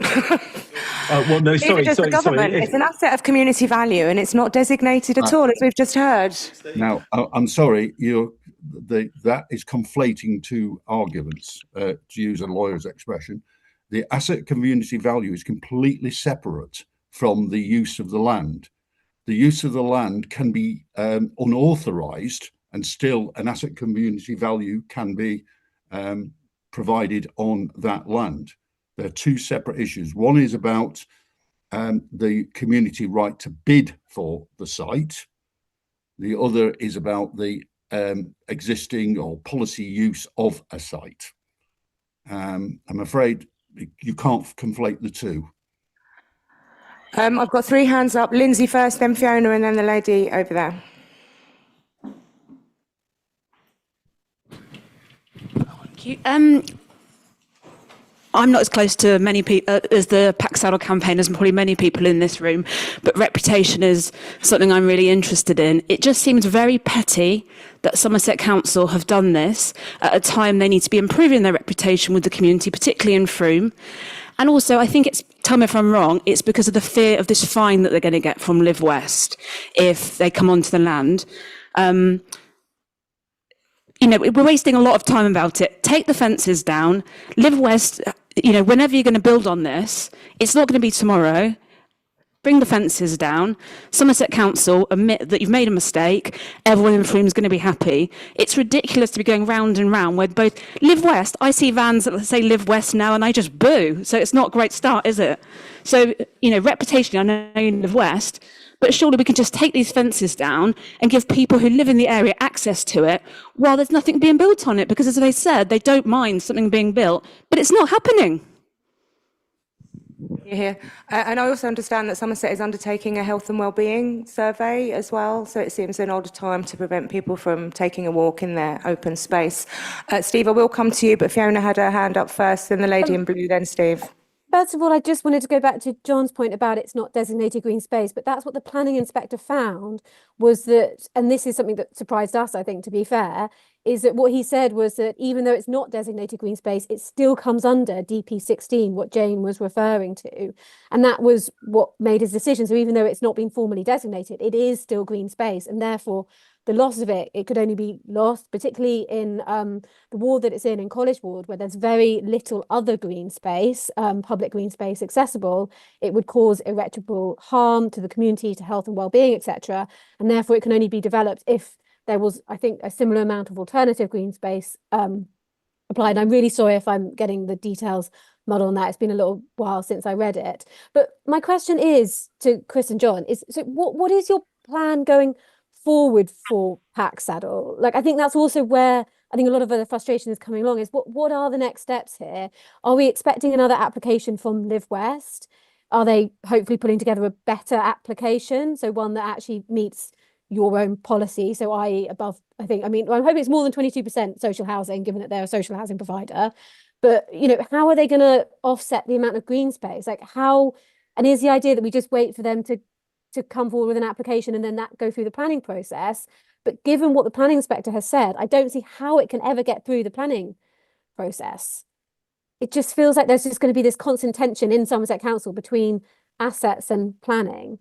Well, no, Neither does the government. It's an asset of community value, and it's not designated at all, as we've just heard. Now, I'm sorry, that is conflating two arguments, to use a lawyer's expression. The asset community value is completely separate from the use of the land. The use of the land can be unauthorised, and still an asset community value can be provided on that land. They're two separate issues. One is about the community right to bid for the site. The other is about the existing or policy use of a site. I'm afraid you can't conflate the two. I've got 3 hands up. Lindsay first, then Fiona, and then the lady over there. Thank you. I'm not as close to many people as the Packsaddle campaign as probably many people in this room, but reputation is something I'm really interested in. It just seems very petty that Somerset Council have done this at a time they need to be improving their reputation with the community, particularly in Frome. And also, I think it's, tell me if I'm wrong, it's because of the fear of this fine that they're going to get from Live West if they come onto the land. You know, we're wasting a lot of time about it. Take the fences down. Live West, you know, whenever you're going to build on this, it's not going to be tomorrow. Bring the fences down. Somerset Council admit that you've made a mistake. Everyone in Frome is going to be happy. It's ridiculous to be going round and round with both Live West. I see vans that say Live West now and I just boo. So it's not a great start, is it? So, you know, reputationally, I know you Live West, but surely we can just take these fences down and give people who live in the area access to it while there's nothing being built on it. Because as they said, they don't mind something being built, but it's not happening. Yeah, and I also understand that Somerset is undertaking a health and wellbeing survey as well, so it seems an odd time to prevent people from taking a walk in their open space. Steve, I will come to you, but Fiona had her hand up first, then the lady in blue, then Steve. First of all, I just wanted to go back to John's point about it's not designated green space, but that's what the planning inspector found was that, and this is something that surprised us, I think, to be fair, is that what he said was that even though it's not designated green space, it still comes under DP16, what Jane was referring to. And that was what made his decision. So even though it's not been formally designated, it is still green space. And therefore, the loss of it, it could only be lost, particularly in the ward that it's in College Ward, where there's very little other green space, public green space accessible. It would cause irreparable harm to the community, to health and well-being, etc. And therefore, it can only be developed if there was, I think, a similar amount of alternative green space applied. I'm really sorry if I'm getting the details muddled on that. It's been a little while since I read it. But my question is to Chris and John, is so what is your plan going forward for Packsaddle? Like, I think that's also where I think a lot of the frustration is coming along, is what are the next steps here? Are we expecting another application from Live West? Are they hopefully putting together a better application, so one that actually meets your own policy, so i.e. above, I'm hoping it's more than 22% social housing, given that they're a social housing provider. But, you know, how are they going to offset the amount of green space? Like how, and is the idea that we just wait for them to come forward with an application and then that go through the planning process? But given what the planning inspector has said, I don't see how it can ever get through the planning process. It just feels like there's just going to be this constant tension in Somerset Council between assets and planning.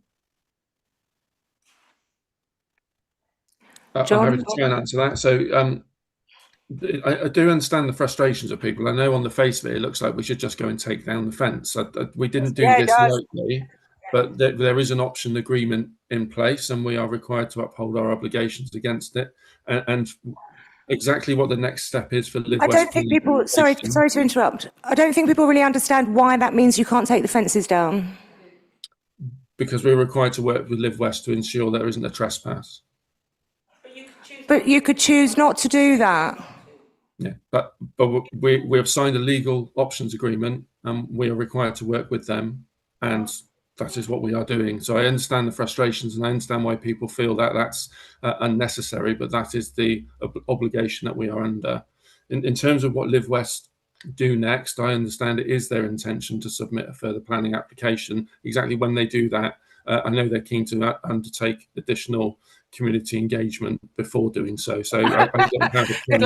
I'm happy to try and answer that. So I do understand the frustrations of people. I know on the face of it, it looks like we should just go and take down the fence. We didn't do this lightly, but there is an option agreement in place and we are required to uphold our obligations against it. And exactly what the next step is for Live West. I don't think people, sorry to interrupt. I don't think people really understand why that means you can't take the fences down. Because we're required to work with Live West to ensure there isn't a trespass. But you could choose not to do that. Yeah, but we have signed a legal options agreement and we are required to work with them, and that is what we are doing. So I understand the frustrations and I understand why people feel that that's unnecessary, but that is the obligation that we are under. In terms of what Live West do next, I understand it is their intention to submit a further planning application. Exactly when they do that, I know they're keen to undertake additional community engagement before doing so. So I don't have a Good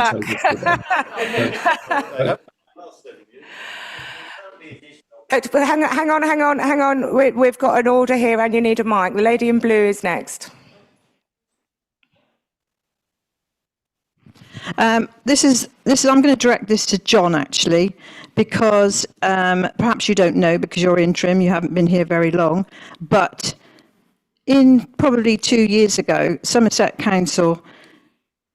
luck. Hang on. We've got an order here and you need a mic. The lady in blue is next. This is. I'm going to direct this to John, actually, because perhaps you don't know because you're interim, you haven't been here very long, but in probably 2 years ago, Somerset Council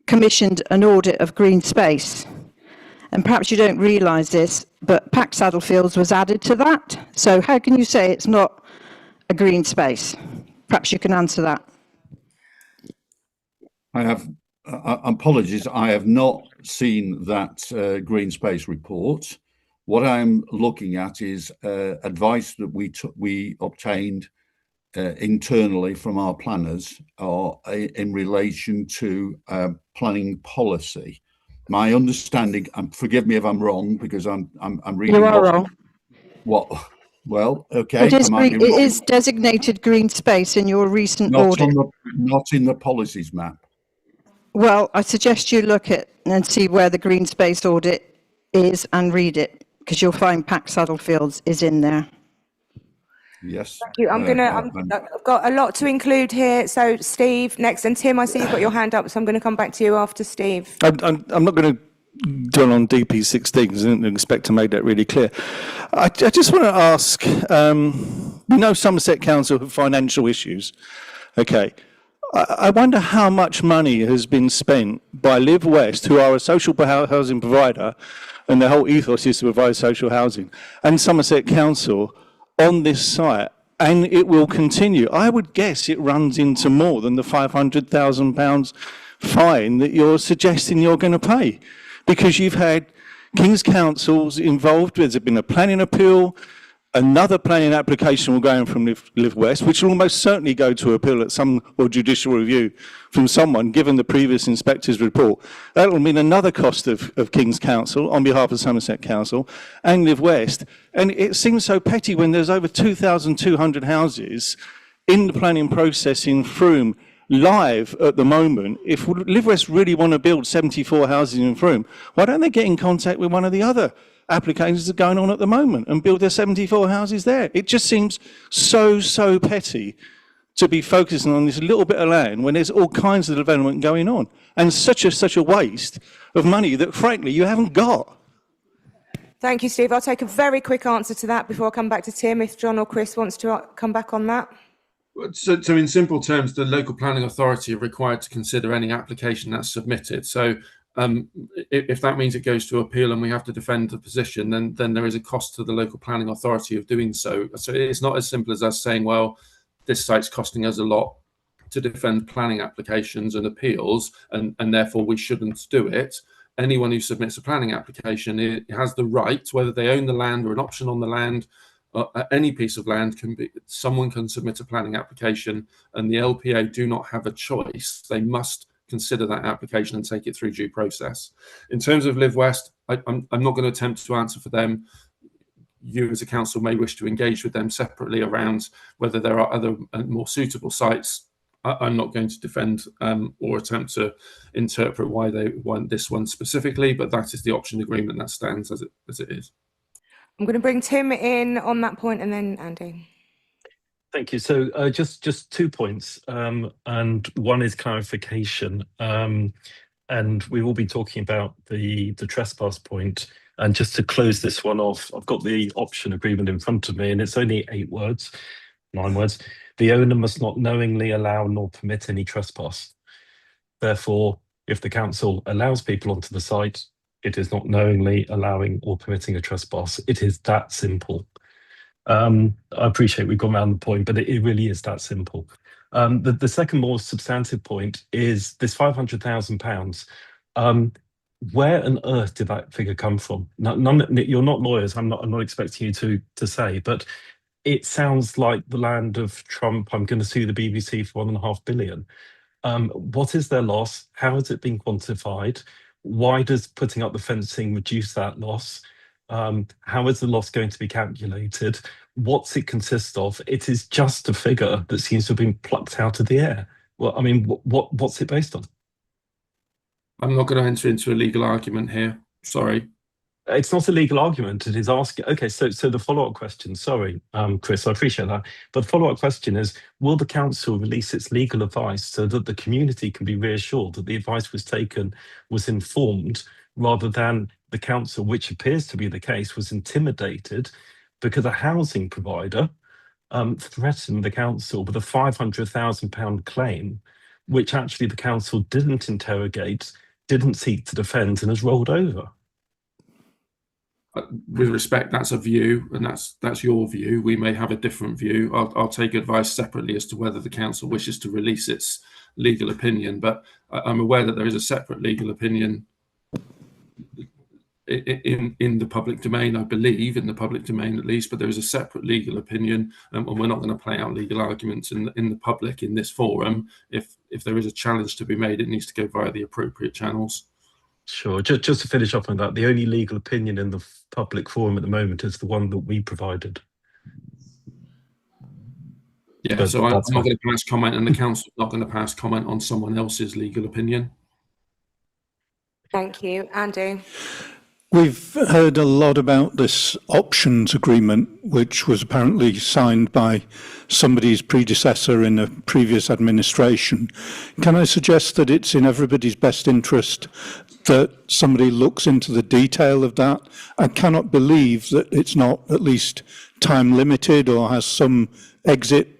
commissioned an audit of green space. And perhaps you don't realise this, but Packsaddle Fields was added to that. So how can you say it's not a green space? Perhaps you can answer that. I have apologies. I have not seen that green space report. What I'm looking at is advice that we obtained internally from our planners in relation to planning policy. My understanding, and forgive me if I'm wrong, because I'm reading. You are wrong. What? Well, okay. It is designated green space in your recent audit. Not in the policies map. Well, I suggest you look at and see where the green space audit is and read it, because you'll find Packsaddle Fields is in there. Yes. Thank you. I've got a lot to include here. So Steve next, and Tim, I see you've got your hand up, so I'm going to come back to you after Steve. I'm not going to dwell on DP16 because I didn't expect to make that really clear. I just want to ask, we know Somerset Council have financial issues. Okay. I wonder how much money has been spent by Live West, who are a social housing provider, and their whole ethos is to provide social housing, and Somerset Council on this site, and it will continue. I would guess it runs into more than the £500,000 fine that you're suggesting you're going to pay, because you've had King's Councils involved. There's been a planning appeal. Another planning application will go in from Live West, which will almost certainly go to appeal at some or judicial review from someone, given the previous inspector's report. That will mean another cost of King's Council on behalf of Somerset Council and Live West. And it seems so petty when there's over 2,200 houses in the planning process in Frome live at the moment. If Live West really want to build 74 houses in Frome, why don't they get in contact with one of the other applications that are going on at the moment and build their 74 houses there? It just seems so petty to be focusing on this little bit of land when there's all kinds of development going on, and such a waste of money that frankly you haven't got. Thank you, Steve. I'll take a very quick answer to that before I come back to Tim, if John or Chris wants to come back on that. So in simple terms, the local planning authority are required to consider any application that's submitted. So if that means it goes to appeal and we have to defend the position, then there is a cost to the local planning authority of doing so. So it's not as simple as us saying, well, this site's costing us a lot to defend planning applications and appeals, and therefore we shouldn't do it. Anyone who submits a planning application has the right, whether they own the land or an option on the land, any piece of land someone can submit a planning application, and the LPA do not have a choice. They must consider that application and take it through due process. In terms of Live West, I'm not going to attempt to answer for them. You as a council may wish to engage with them separately around whether there are other more suitable sites. I'm not going to defend or attempt to interpret why they want this one specifically, but that is the option agreement that stands as it is. I'm going to bring Tim in on that point, and then Andy. Thank you. So just 2 points, and one is clarification. And we will be talking about the trespass point. And just to close this one off, I've got the option agreement in front of me, and it's only 9 words. The owner must not knowingly allow nor permit any trespass. Therefore, if the council allows people onto the site, it is not knowingly allowing or permitting a trespass. It is that simple. I appreciate we've gone around the point, but it really is that simple. The second more substantive point is this £500,000. Where on earth did that figure come from? You're not lawyers. I'm not expecting you to say, but it sounds like the land of Trump. I'm going to sue the BBC for £1.5 billion. What is their loss? How has it been quantified? Why does putting up the fencing reduce that loss? How is the loss going to be calculated? What's it consist of? It is just a figure that seems to have been plucked out of the air. Well, I mean, what's it based on? I'm not going to enter into a legal argument here. Sorry. It's not a legal argument. It is asking. Okay, so the follow-up question. Sorry, Chris, I appreciate that. But the follow-up question is: will the council release its legal advice so that the community can be reassured that the advice was taken, was informed, rather than the council, which appears to be the case, was intimidated because a housing provider threatened the council with a £500,000 claim, which actually the council didn't interrogate, didn't seek to defend, and has rolled over? With respect, that's a view, and that's your view. We may have a different view. I'll take advice separately as to whether the council wishes to release its legal opinion, but I'm aware that there is a separate legal opinion in the public domain, I believe, in the public domain at least, but there is a separate legal opinion, and we're not going to play out legal arguments in the public in this forum. If there is a challenge to be made, it needs to go via the appropriate channels. Sure. Just to finish off on that, the only legal opinion in the public forum at the moment is the one that we provided. Yeah, But so I'm not that's going to pass comment, and the council is not going to pass comment on someone else's legal opinion. Thank you. Andy? We've heard a lot about this options agreement, which was apparently signed by somebody's predecessor in a previous administration. Can I suggest that it's in everybody's best interest that somebody looks into the detail of that? I cannot believe that it's not at least time limited or has some exit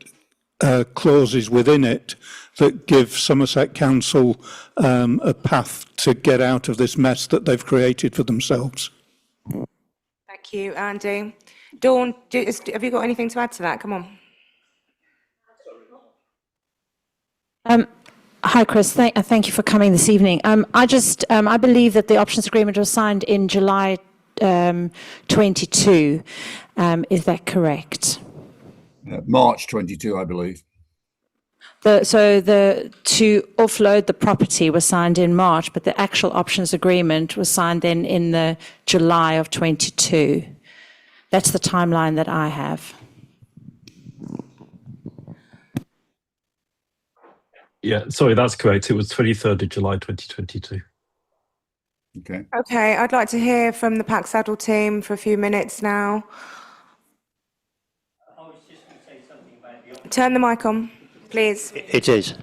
clauses within it that give Somerset Council a path to get out of this mess that they've created for themselves. Thank you, Andy. Dawn, have you got anything to add to that? Come on. Hi, Chris. Thank you for coming this evening. I believe that the options agreement was signed in July 22. Is that correct? March 22, I believe. To offload the property was signed in March, but the actual options agreement was signed then in the July of 22. That's the timeline that I have. Yeah, sorry, that's correct. It was 23rd of July 2022. Okay. Okay, I'd like to hear from the Packsaddle team for a few minutes now. Turn the mic on, please. It is.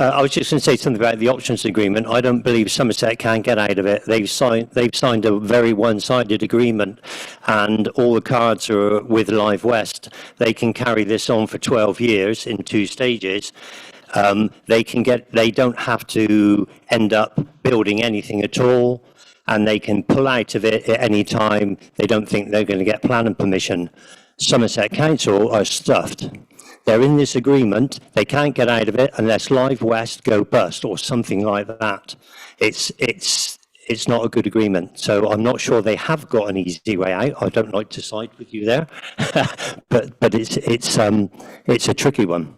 I was just going to say something about the options agreement. I don't believe Somerset can get out of it. They've signed a very one-sided agreement, and all the cards are with Live West. They can carry this on for 12 years in 2 stages. They don't have to end up building anything at all, and they can pull out of it at any time they don't think they're going to get planning permission. Somerset Council are stuffed. They're in this agreement. They can't get out of it unless Live West go bust or something like that. It's not a good agreement. So I'm not sure they have got an easy way out. I don't like to side with you there, but it's a tricky one.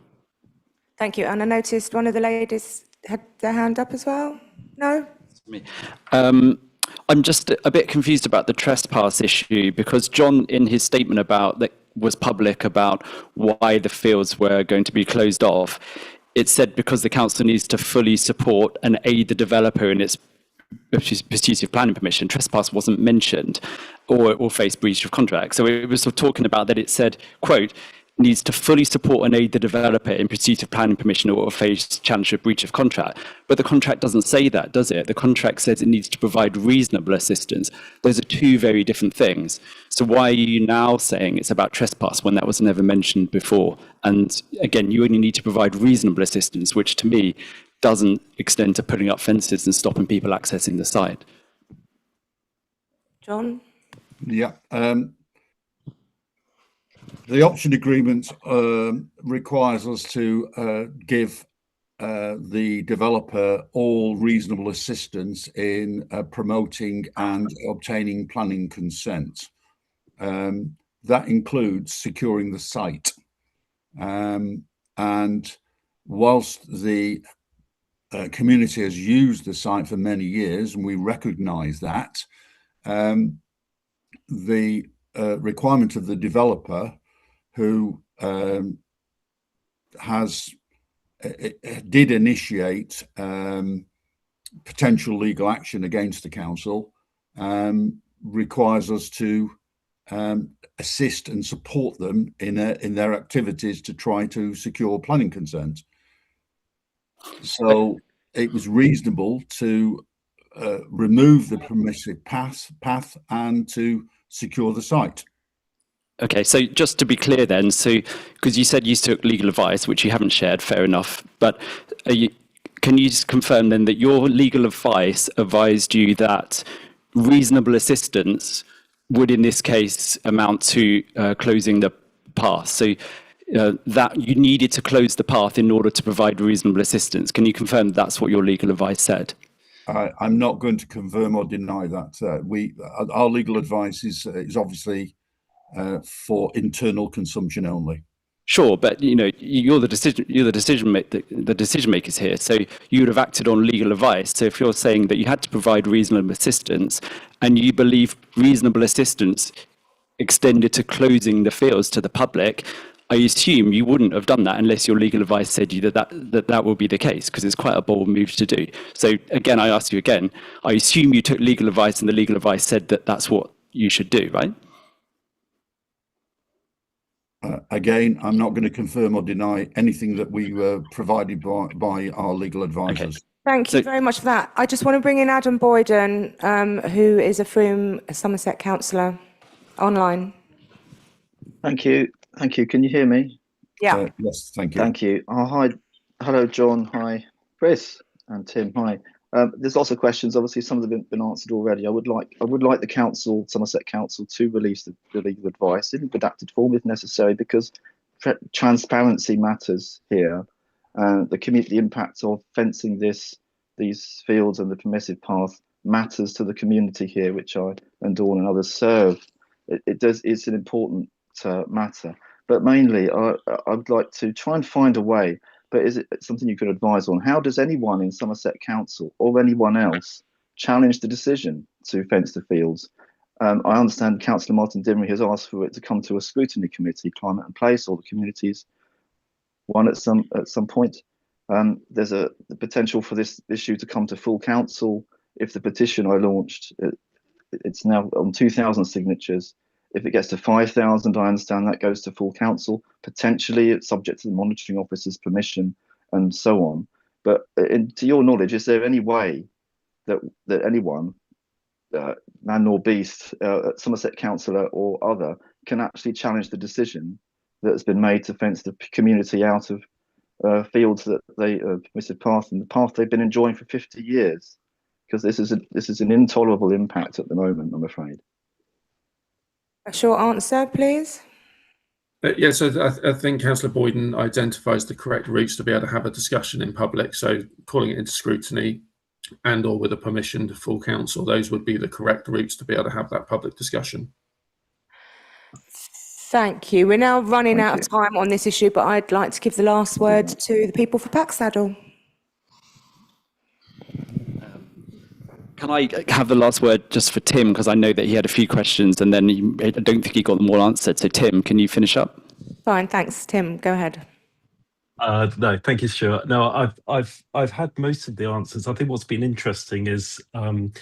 Thank you. And I noticed one of the ladies had their hand up as well. No? I'm just a bit confused about the trespass issue, because John, in his statement about that was public about why the fields were going to be closed off, it said because the council needs to fully support and aid the developer in its pursuit of planning permission. Trespass wasn't mentioned, or face breach of contract. So it was sort of talking about that. It said, quote, needs to fully support and aid the developer in pursuit of planning permission or face challenge of breach of contract. But the contract doesn't say that, does it? The contract says it needs to provide reasonable assistance. Those are 2 very different things. So why are you now saying it's about trespass when that was never mentioned before? And again, you only need to provide reasonable assistance, which to me doesn't extend to putting up fences and stopping people accessing the site. John? Yeah. The option agreement requires us to give the developer all reasonable assistance in promoting and obtaining planning consent. That includes securing the site. And whilst the community has used the site for many years, and we recognise that, the requirement of the developer, who did initiate potential legal action against the council, requires us to assist and support them in their activities to try to secure planning consent. So it was reasonable to remove the permissive path and to secure the site. Okay, so just to be clear then, so because you said you took legal advice, which you haven't shared, fair enough, but can you just confirm then that your legal advice advised you that reasonable assistance would in this case amount to closing the path? So that you needed to close the path in order to provide reasonable assistance. Can you confirm that's what your legal advice said? I'm not going to confirm or deny that. Our legal advice is obviously for internal consumption only. Sure, but you're the decision makers here. So you would have acted on legal advice. So if you're saying that you had to provide reasonable assistance, and you believe reasonable assistance extended to closing the fields to the public, I assume you wouldn't have done that unless your legal advice said you that will be the case, because it's quite a bold move to do. So again, I ask you again, I assume you took legal advice and the legal advice said that that's what you should do, right? Again, I'm not going to confirm or deny anything that we were provided by our legal advisors. Okay. Thank you very much for that. I just want to bring in Adam Boyden, who is a Frome Somerset councillor, online. Thank you. Thank you. Can you hear me? Yeah. Yes, thank you. Thank you. Oh, hi. Hello, John. Hi, Chris and Tim. Hi. There's lots of questions. Obviously, some of them have been answered already. I would like the council, Somerset Council, to release the legal advice in redacted form if necessary, because transparency matters here. The impact of fencing these fields and the permissive path matters to the community here, which I and Dawn and others serve. It's an important matter. But mainly, I'd like to try and find a way. But is it something you could advise on? How does anyone in Somerset Council or anyone else challenge the decision to fence the fields? I understand Councillor Martin Dimmery has asked for it to come to a scrutiny committee, Climate and Place, or the communities one at some point. There's the potential for this issue to come to full council. If the petition I launched, it's now on 2,000 signatures. If it gets to 5,000, I understand that goes to full council. Potentially, it's subject to the monitoring officer's permission and so on. But to your knowledge, is there any way that anyone, man or beast, Somerset councillor or other, can actually challenge the decision that has been made to fence the community out of fields that they permissive path and the path they've been enjoying for 50 years? Because this is an intolerable impact at the moment, I'm afraid. A short answer, please. Yeah, so I think Councillor Boyden identifies the correct routes to be able to have a discussion in public. So calling it into scrutiny and or with a permission to full council, those would be the correct routes to be able to have that public discussion. Thank you. We're now running out of time on this issue, but I'd like to give the last word to the people for Packsaddle. Can I have the last word just for Tim, because I know that he had a few questions and then I don't think he got them all answered. So Tim, can you finish up? Fine, thanks. Tim, go ahead. No, thank you, Stuart. No, I've had most of the answers. I think what's been interesting is and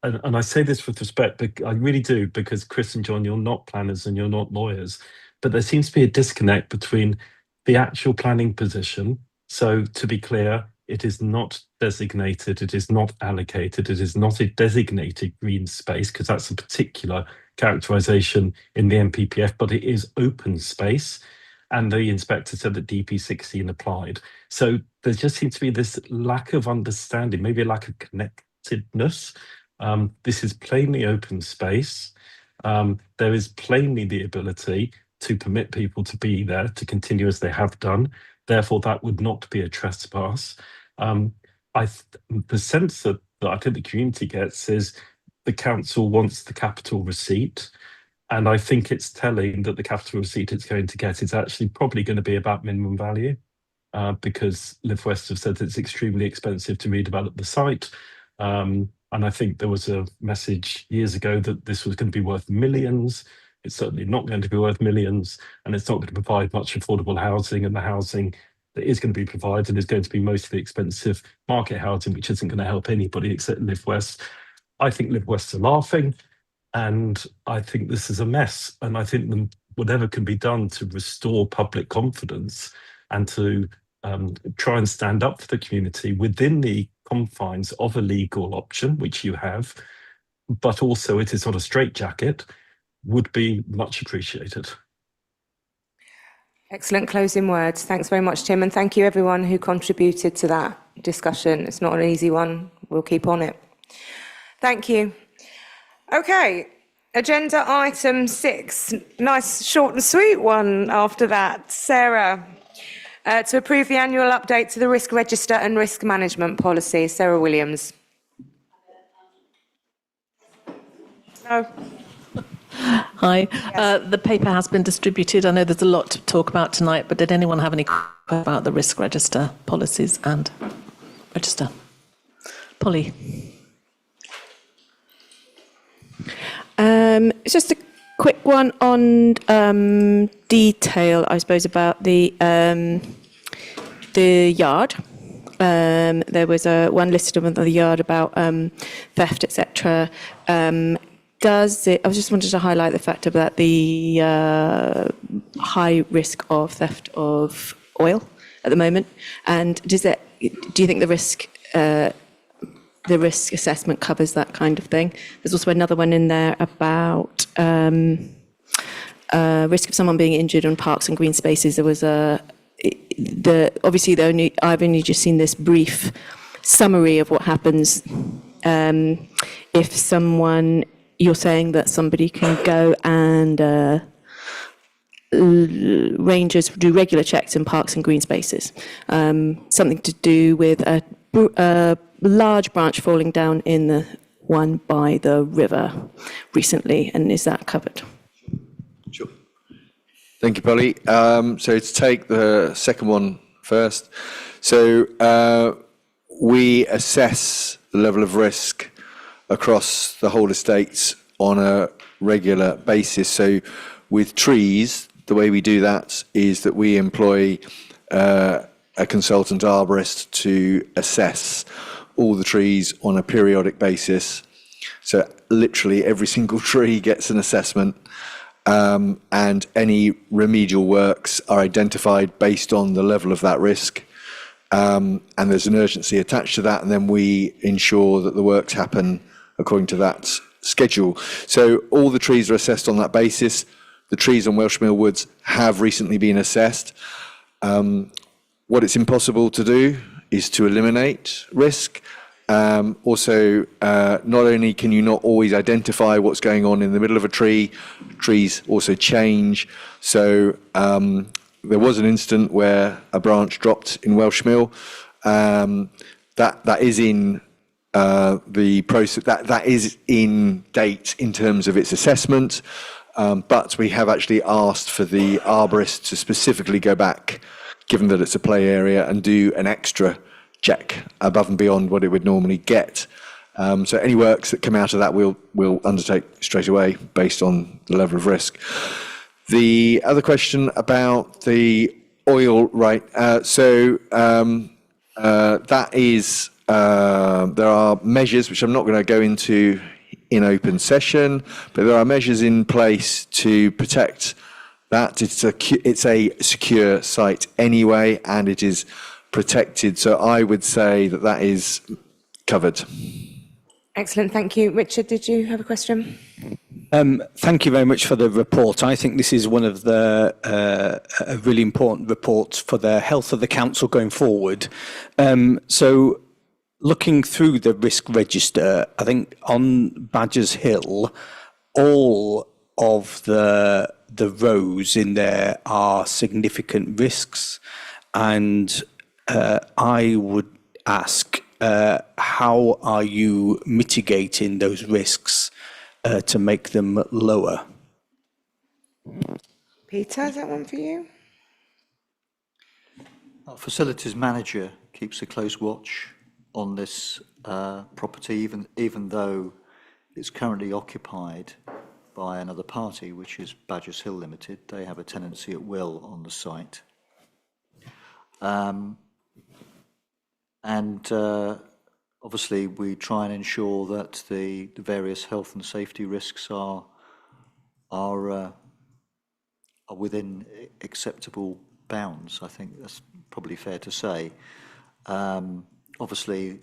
I say this with respect, but I really do, because Chris and John, you're not planners and you're not lawyers, but there seems to be a disconnect between the actual planning position. So to be clear, it is not designated, it is not allocated, it is not a designated green space, because that's a particular characterisation in the NPPF, but it is open space. And the inspector said that DP16 applied. So there just seems to be this lack of understanding, maybe a lack of connectedness. This is plainly open space. There is plainly the ability to permit people to be there, to continue as they have done. Therefore, that would not be a trespass. The sense that I think the community gets is the council wants the capital receipt. And I think it's telling that the capital receipt it's going to get is actually probably going to be about minimum value, because Live West have said it's extremely expensive to redevelop the site. And I think there was a message years ago that this was going to be worth millions. It's certainly not going to be worth millions, and it's not going to provide much affordable housing, and the housing that is going to be provided is going to be mostly expensive market housing, which isn't going to help anybody except Live West. I think Live West are laughing, and I think this is a mess. And I think whatever can be done to restore public confidence and to try and stand up for the community within the confines of a legal option, which you have, but also it is not a straitjacket, would be much appreciated. Excellent closing words. Thanks very much, Tim, and thank you everyone who contributed to that discussion. It's not an easy one. We'll keep on it. Thank you. Okay, agenda item 6. Nice, short and sweet one after that. Sarah, to approve the annual update to the risk register and risk management policy. Sarah Williams. No. Hi. The paper has been distributed. I know there's a lot to talk about tonight, but did anyone have any questions about the risk register policies and register? Polly. It's just a quick one on detail, I suppose, about the yard. There was one listed on the yard about theft, etc. I just wanted to highlight the fact about the high risk of theft of oil at the moment, and do you think the risk assessment covers that kind of thing? There's also another one in there about risk of someone being injured on parks and green spaces. There was I've only just seen this brief summary of what happens if someone. You're saying that somebody can go and rangers do regular checks in parks and green spaces. Something to do with a large branch falling down in the one by the river recently, and is that covered? Sure. Thank you, Polly. So to take the second one first. So we assess the level of risk across the whole estates on a regular basis. So with trees, the way we do that is that we employ a consultant arborist to assess all the trees on a periodic basis. So literally every single tree gets an assessment, and any remedial works are identified based on the level of that risk. And there's an urgency attached to that, and then we ensure that the works happen according to that schedule. So all the trees are assessed on that basis. The trees on Welsh Mill Woods have recently been assessed. What it's impossible to do is to eliminate risk. Also, not only can you not always identify what's going on in the middle of a tree, trees also change. So there was an incident where a branch dropped in Welsh Mill. That is in the process, that is in date in terms of its assessment, but we have actually asked for the arborist to specifically go back, given that it's a play area, and do an extra check above and beyond what it would normally get. So any works that come out of that we'll undertake straight away based on the level of risk. The other question about the oil, right? That is. There are measures which I'm not going to go into in open session, but there are measures in place to protect that. It's a secure site anyway, and it is protected. So I would say that is covered. Excellent, thank you. Richard, did you have a question? Thank you very much for the report. I think this is one of the really important reports for the health of the council going forward. So looking through the risk register, I think on Badgers Hill, all of the rows in there are significant risks, and I would ask, how are you mitigating those risks to make them lower? Peter, is that one for you? Our facilities manager keeps a close watch on this property, even though it's currently occupied by another party, which is Badgers Hill Limited. They have a tenancy at will on the site. obviously, we try and ensure that the various health and safety risks are within acceptable bounds. I think that's probably fair to say. Obviously,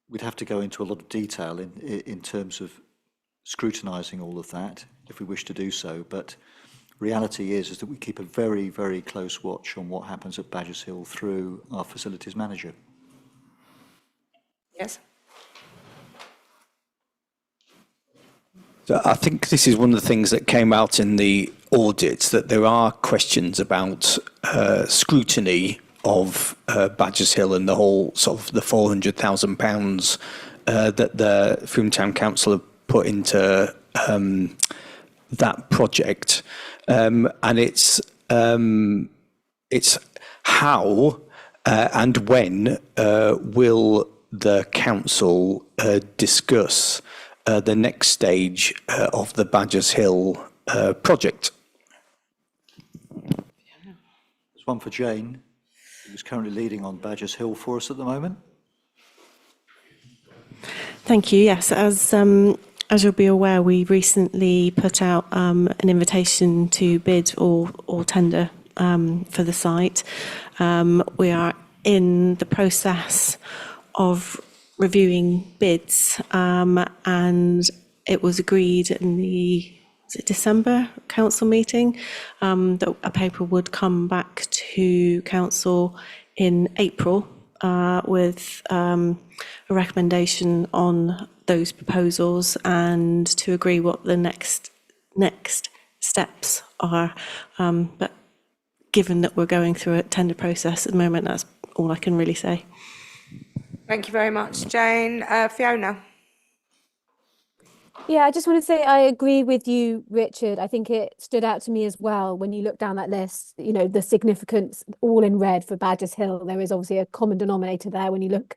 we'd have to go into a lot of detail in terms of scrutinising all of that if we wish to do so. But reality is that we keep a very, very close watch on what happens at Badgers Hill through our facilities manager. Yes. So I think this is one of the things that came out in the audit, that there are questions about scrutiny of Badgers Hill and the whole sort of the £400,000 that the Frome Town Council have put into that project, and it's how and when will the council discuss the next stage of the Badgers Hill project? There's one for Jane, who's currently leading on Badgers Hill for us at the moment. Thank you. Yes, as you'll be aware, we recently put out an invitation to bid or tender for the site. We are in the process of reviewing bids, and it was agreed in the December council meeting that a paper would come back to council in April with a recommendation on those proposals and to agree what the next steps are. But given that we're going through a tender process at the moment, that's all I can really say. Thank you very much, Jane. Fiona. Yeah, I just want to say I agree with you, Richard. I think it stood out to me as well when you look down that list, you know, the significance all in red for Badgers Hill. There is obviously a common denominator there. When you look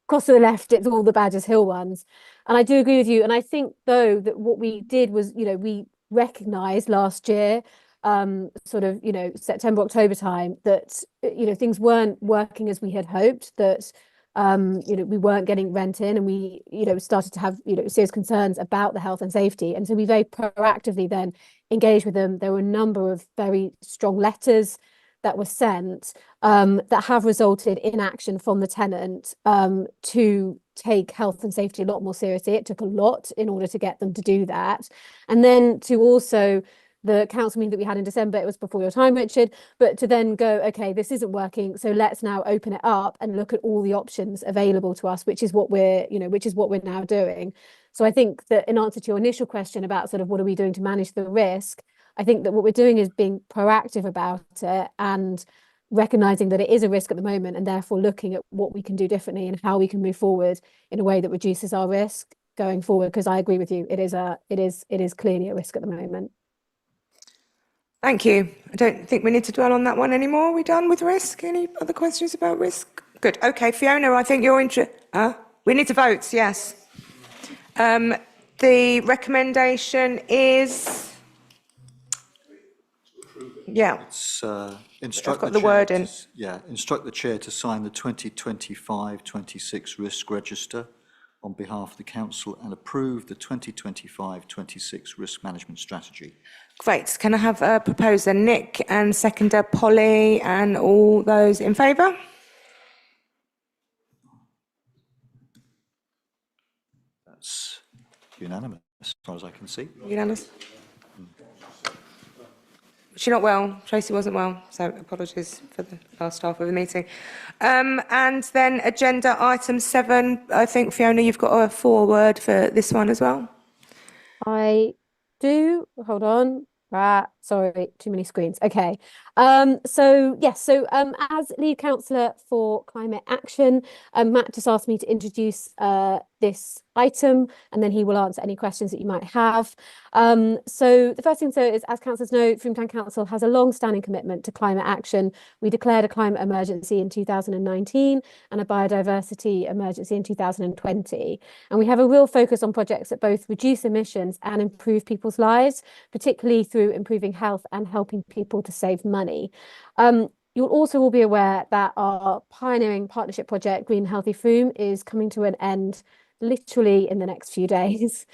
across to the left, it's all the Badgers Hill ones. And I do agree with you. And I think, though, that what we did was, you know, we recognised last year, sort of, you know, September, October time, that, you know, things weren't working as we had hoped, that you know, we weren't getting rent in, and we, you know, started to have, you know, serious concerns about the health and safety. And so we very proactively then engaged with them. There were a number of very strong letters that were sent that have resulted in action from the tenant to take health and safety a lot more seriously. It took a lot in order to get them to do that. And then to also, the council meeting that we had in December, it was before your time, Richard, but to then go, okay, this isn't working, so let's now open it up and look at all the options available to us, which is what we're, you know, which is what we're now doing. So I think that in answer to your initial question about sort of what are we doing to manage the risk, I think that what we're doing is being proactive about it and recognizing that it is a risk at the moment, and therefore looking at what we can do differently and how we can move forward in a way that reduces our risk going forward. Because I agree with you, it is clearly a risk at the moment. Thank you. I don't think we need to dwell on that one anymore. Are we done with risk? Any other questions about risk? Good. Okay, Fiona, I think you're we need to vote, yes. The recommendation is... Yeah. It's instruct I've got the word in. Instruct the chair to sign the 2025-26 risk register on behalf of the council and approve the 2025-26 risk management strategy. Great. Can I have a proposer, Nick, and seconder, Polly, and all those in favour? That's unanimous, as far as I can see. Unanimous. She's not well. Tracy wasn't well, so apologies for the last half of the meeting. And then agenda item 7. I think, Fiona, you've got a foreword for this one as well. I do. Hold on. Sorry, too many screens. Okay. So as lead councillor for climate action, Matt just asked me to introduce this item, and then he will answer any questions that you might have. So the first thing is, as councillors know, Frome Town Council has a long-standing commitment to climate action. We declared a climate emergency in 2019 and a biodiversity emergency in 2020. And we have a real focus on projects that both reduce emissions and improve people's lives, particularly through improving health and helping people to save money. You'll also all be aware that our pioneering partnership project, Green Healthy Frome, is coming to an end literally in the next few days.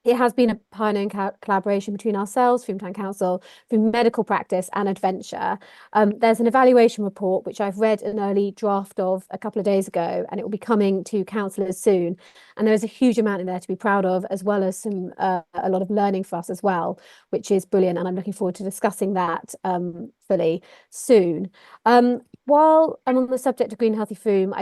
It has been a pioneering collaboration between ourselves, Frome Town Council, Frome Medical Practice and Adventure. There's an evaluation report, which I've read an early draft of a couple of days ago, and it will be coming to councillors soon. And there is a huge amount in there to be proud of, as well as some a lot of learning for us as well, which is brilliant. And I'm looking forward to discussing that fully soon. While I'm on the subject of Green Healthy Frome,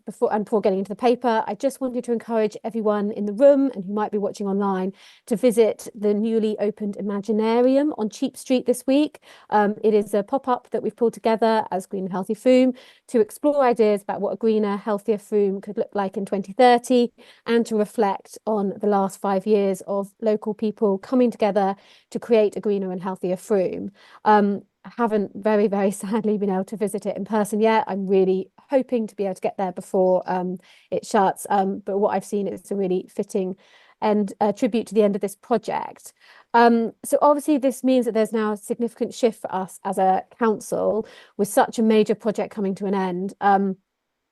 before getting into the paper, I just wanted to encourage everyone in the room and who might be watching online to visit the newly opened Imaginarium on Cheap Street this week. It is a pop-up that we've pulled together as Green Healthy Frome to explore ideas about what a greener, healthier Frome could look like in 2030, and to reflect on the last 5 years of local people coming together to create a greener and healthier Frome. I haven't very, very sadly been able to visit it in person yet. I'm really hoping to be able to get there before it shuts. But what I've seen is a really fitting and tribute to the end of this project. So obviously this means that there's now a significant shift for us as a council with such a major project coming to an end,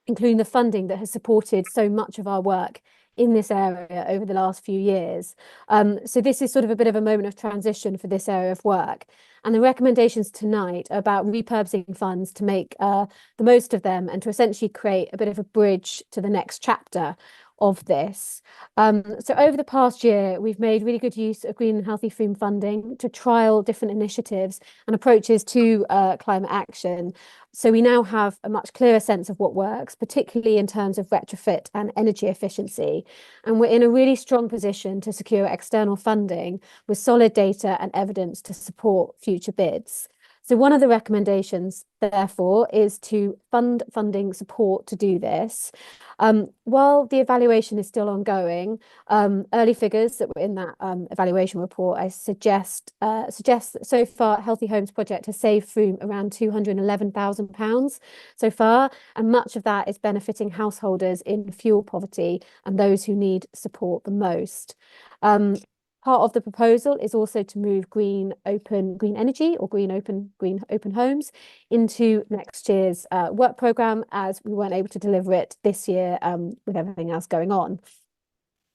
including the funding that has supported so much of our work in this area over the last few years. So this is sort of a bit of a moment of transition for this area of work. And the recommendations tonight are about repurposing funds to make the most of them and to essentially create a bit of a bridge to the next chapter of this. So over the past year, we've made really good use of Green and Healthy Frome funding to trial different initiatives and approaches to climate action. So we now have a much clearer sense of what works, particularly in terms of retrofit and energy efficiency. And we're in a really strong position to secure external funding with solid data and evidence to support future bids. So one of the recommendations, therefore, is to fund funding support to do this. While the evaluation is still ongoing, early figures that were in that evaluation report, I suggest that so far Healthy Homes Project has saved Frome around £211,000 so far, and much of that is benefiting householders in fuel poverty and those who need support the most. Part of the proposal is also to move green energy or green open homes into next year's work programme, as we weren't able to deliver it this year with everything else going on.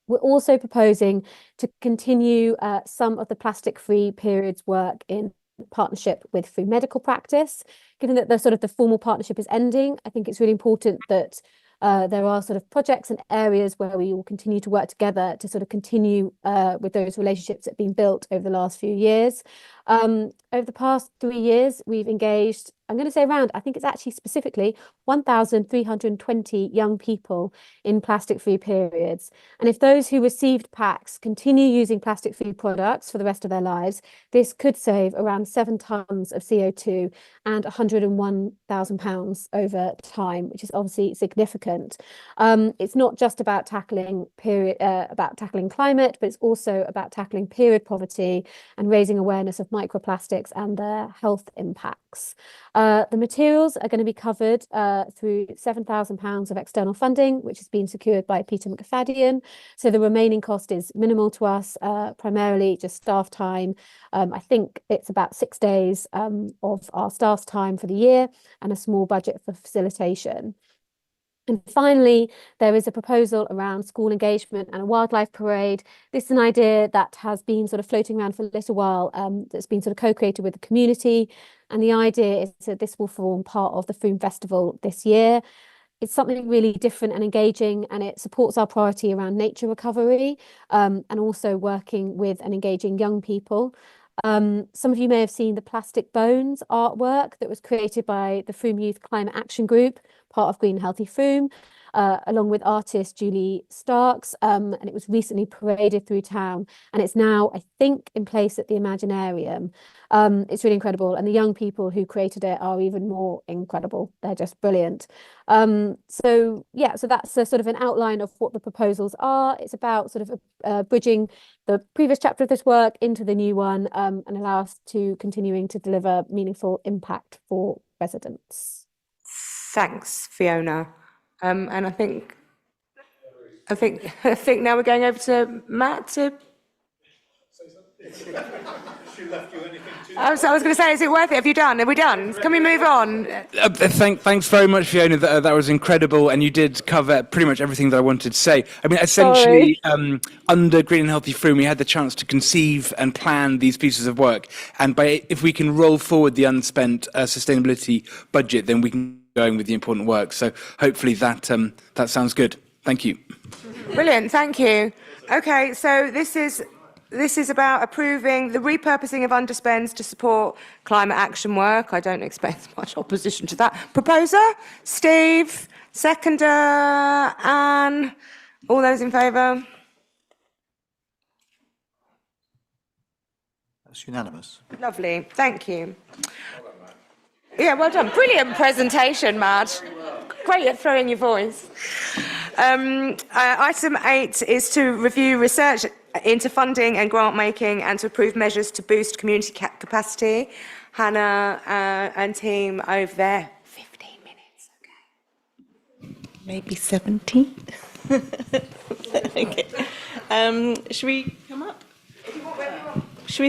We're also proposing to continue some of the plastic-free periods work in partnership with Frome Medical Practice. Given that the formal partnership is ending, I think it's really important that there are sort of projects and areas where we will continue to work together to sort of continue with those relationships that have been built over the last few years. Over the past 3 years, we've engaged, I'm going to say around, I think it's actually specifically 1,320 young people in plastic-free periods. And if those who received packs continue using plastic-free products for the rest of their lives, this could save around 7 tonnes of CO2 and £101,000 over time, which is obviously significant. It's not just about tackling climate, but it's also about tackling period poverty and raising awareness of microplastics and their health impacts. The materials are going to be covered through £7,000 of external funding, which has been secured by Peter McFadden. So the remaining cost is minimal to us, primarily just staff time. I think it's about 6 days of our staff's time for the year and a small budget for facilitation. And finally, there is a proposal around school engagement and a wildlife parade. This is an idea that has been sort of floating around for a little while, that's been sort of co-created with the community. And the idea is that this will form part of the Frome Festival this year. It's something really different and engaging, and it supports our priority around nature recovery and also working with and engaging young people. Some of you may have seen the Plastic Bones artwork that was created by the Frome Youth Climate Action Group, part of Green Healthy Frome, along with artist Julie Starks, and it was recently paraded through town, and it's now, I think, in place at the Imaginarium. It's really incredible, and the young people who created it are even more incredible. They're just brilliant. So that's a sort of an outline of what the proposals are. It's about sort of bridging the previous chapter of this work into the new one, and allow us to continuing to deliver meaningful impact for residents. Thanks, Fiona. And I think now we're going over to Matt to I was going to say, is it worth it? Have you done? Are we done? Can we move on? Thanks very much, Fiona. That was incredible, and you did cover pretty much everything that I wanted to say. I mean, essentially, under Green and Healthy Frome, we had the chance to conceive and plan these pieces of work, and if we can roll forward the unspent sustainability budget, then we can go going with the important work. So hopefully that sounds good. Thank you. Brilliant. Thank you. Okay, so this is about approving the repurposing of underspends to support climate action work. I don't expect much opposition to that. Proposer, Steve. Seconder, Anne. All those in favour? That's unanimous. Lovely. Thank you. Yeah, well done. Brilliant presentation, Mad. Great at throwing your voice. Item 8 is to review research into funding and grant making and to approve measures to boost community capacity. Hannah and team over there. 15 minutes, okay. Maybe 17. Okay. Should we come up? Should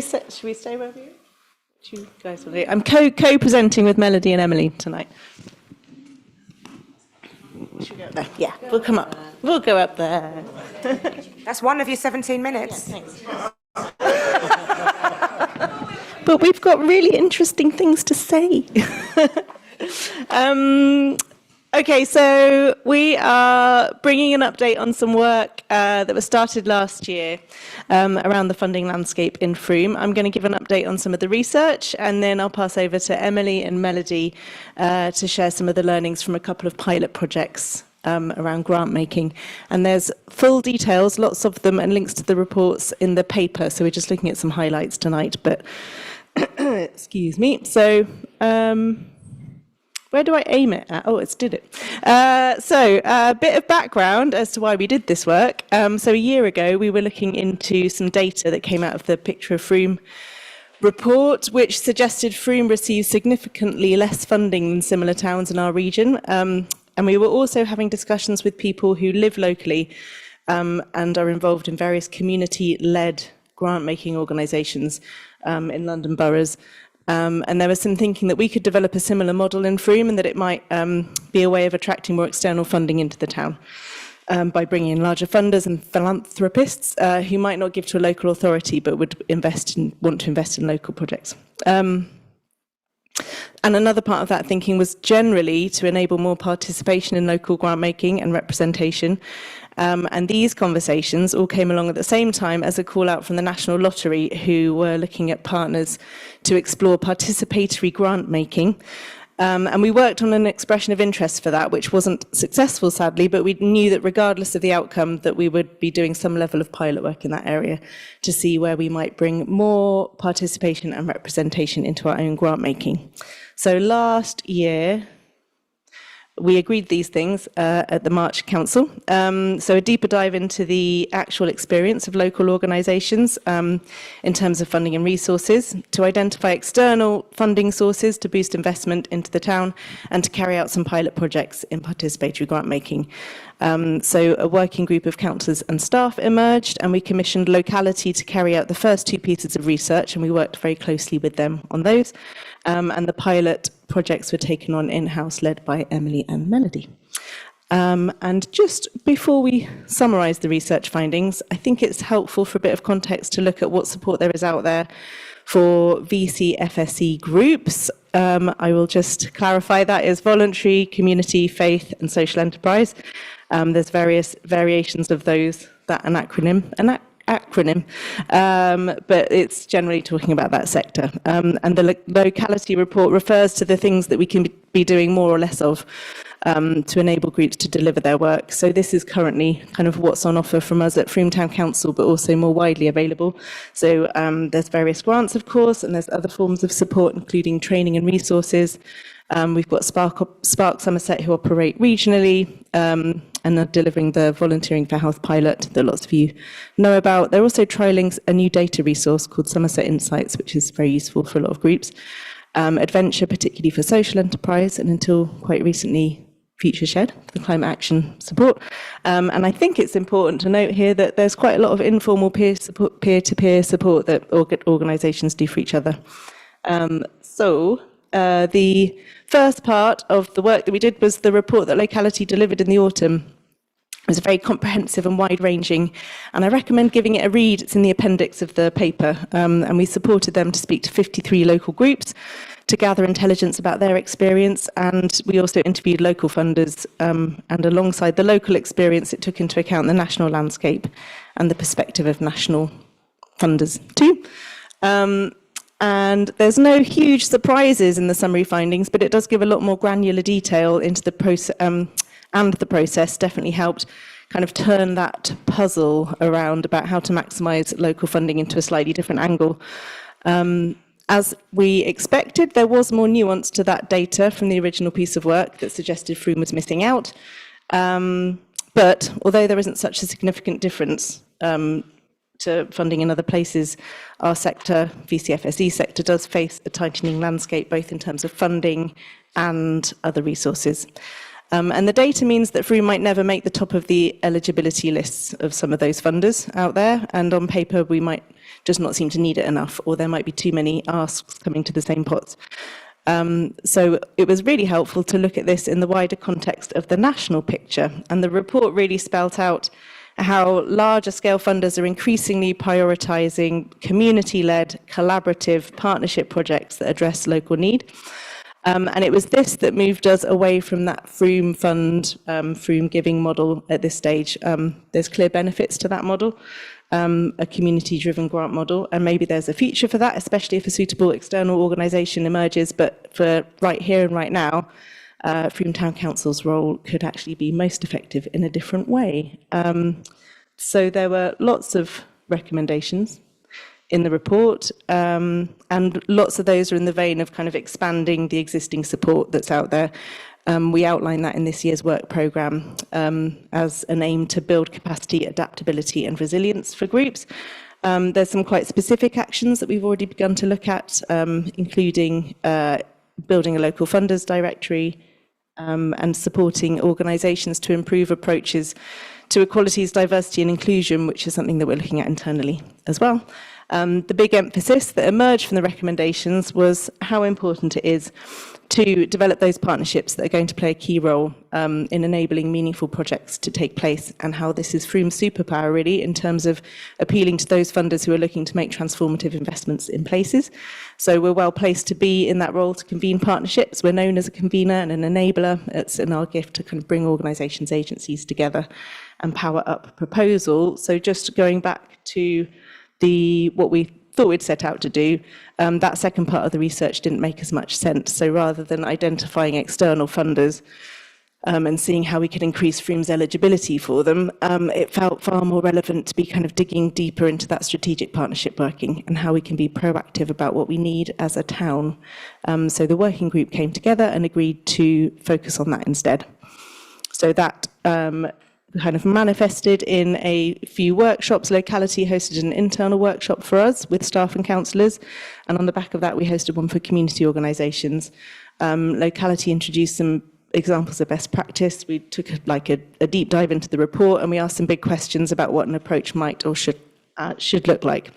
we stay where we are? You guys will do. I'm co-presenting with Melody and Emily tonight. Should we go up there? Yeah, we'll come up. We'll go up there. That's one of your 17 minutes. Yeah, thanks. But we've got really interesting things to say. Okay, so we are bringing an update on some work that was started last year around the funding landscape in Frome. I'm going to give an update on some of the research, and then I'll pass over to Emily and Melody to share some of the learnings from a couple of pilot projects around grant making. And there's full details, lots of them, and links to the reports in the paper. So we're just looking at some highlights tonight, but excuse me. So where do I aim it at? Oh, it's did it. So a bit of background as to why we did this work. So a year ago, we were looking into some data that came out of the Picture of Frome report, which suggested Frome receives significantly less funding than similar towns in our region. And we were also having discussions with people who live locally and are involved in various community-led grant-making organisations in London boroughs. And there was some thinking that we could develop a similar model in Frome and that it might be a way of attracting more external funding into the town by bringing in larger funders and philanthropists who might not give to a local authority but would want to invest in local projects. And another part of that thinking was generally to enable more participation in local grant making and representation. And these conversations all came along at the same time as a call out from the National Lottery, who were looking at partners to explore participatory grant making. And we worked on an expression of interest for that, which wasn't successful, sadly, but we knew that regardless of the outcome, that we would be doing some level of pilot work in that area to see where we might bring more participation and representation into our own grant making. So last year, we agreed these things at the March Council. So a deeper dive into the actual experience of local organisations in terms of funding and resources, to identify external funding sources to boost investment into the town, and to carry out some pilot projects in participatory grant making. So a working group of councillors and staff emerged, and we commissioned Locality to carry out the first two pieces of research, and we worked very closely with them on those. And the pilot projects were taken on in-house, led by Emily and Melody. And just before we summarise the research findings, I think it's helpful for a bit of context to look at what support there is out there for VC FSE groups. I will just clarify that is voluntary, community, faith and social enterprise. There's various variations of those, an acronym, but it's generally talking about that sector. And the Locality report refers to the things that we can be doing more or less of to enable groups to deliver their work. So this is currently kind of what's on offer from us at Frome Town Council, but also more widely available. So there's various grants, of course, and there's other forms of support, including training and resources. We've got Spark Somerset, who operate regionally and are delivering the Volunteering for Health pilot that lots of you know about. They're also trialling a new data resource called Somerset Insights, which is very useful for a lot of groups. Adventure, particularly for social enterprise, and until quite recently, Futureshed, the climate action support. And I think it's important to note here that there's quite a lot of informal peer-to-peer support that organisations do for each other. The first part of the work that we did was the report that Locality delivered in the autumn. It was very comprehensive and wide-ranging, and I recommend giving it a read. It's in the appendix of the paper, and we supported them to speak to 53 local groups to gather intelligence about their experience, and we also interviewed local funders, and alongside the local experience, it took into account the national landscape and the perspective of national funders too. And there's no huge surprises in the summary findings, but it does give a lot more granular detail into the process, and the process definitely helped kind of turn that puzzle around about how to maximise local funding into a slightly different angle. As we expected, there was more nuance to that data from the original piece of work that suggested Frome was missing out. But although there isn't such a significant difference to funding in other places, our sector, VCFSE sector, does face a tightening landscape, both in terms of funding and other resources. And the data means that Frome might never make the top of the eligibility lists of some of those funders out there, and on paper we might just not seem to need it enough, or there might be too many asks coming to the same pots. So it was really helpful to look at this in the wider context of the national picture, and the report really spelt out how larger scale funders are increasingly prioritising community-led, collaborative partnership projects that address local need. And it was this that moved us away from that Frome fund, Frome giving model at this stage. There's clear benefits to that model, a community-driven grant model, and maybe there's a future for that, especially if a suitable external organisation emerges. But for right here and right now, Frome Town Council's role could actually be most effective in a different way. So there were lots of recommendations in the report, and lots of those are in the vein of kind of expanding the existing support that's out there. We outline that in this year's work programme as an aim to build capacity, adaptability and resilience for groups. There's some quite specific actions that we've already begun to look at, including building a local funders directory and supporting organisations to improve approaches to equalities, diversity and inclusion, which is something that we're looking at internally as well. The big emphasis that emerged from the recommendations was how important it is to develop those partnerships that are going to play a key role in enabling meaningful projects to take place, and how this is Frome's superpower really in terms of appealing to those funders who are looking to make transformative investments in places. So we're well placed to be in that role to convene partnerships. We're known as a convener and an enabler. It's in our gift to kind of bring organisations, agencies together and power up proposal. So just going back to what we thought we'd set out to do, that second part of the research didn't make as much sense. So rather than identifying external funders and seeing how we could increase Frome's eligibility for them, it felt far more relevant to be kind of digging deeper into that strategic partnership working and how we can be proactive about what we need as a town. So the working group came together and agreed to focus on that instead. So that kind of manifested in a few workshops. Locality hosted an internal workshop for us with staff and councillors, and on the back of that we hosted one for community organisations. Locality introduced some examples of best practice. We took a deep dive into the report, and we asked some big questions about what an approach might or should look like.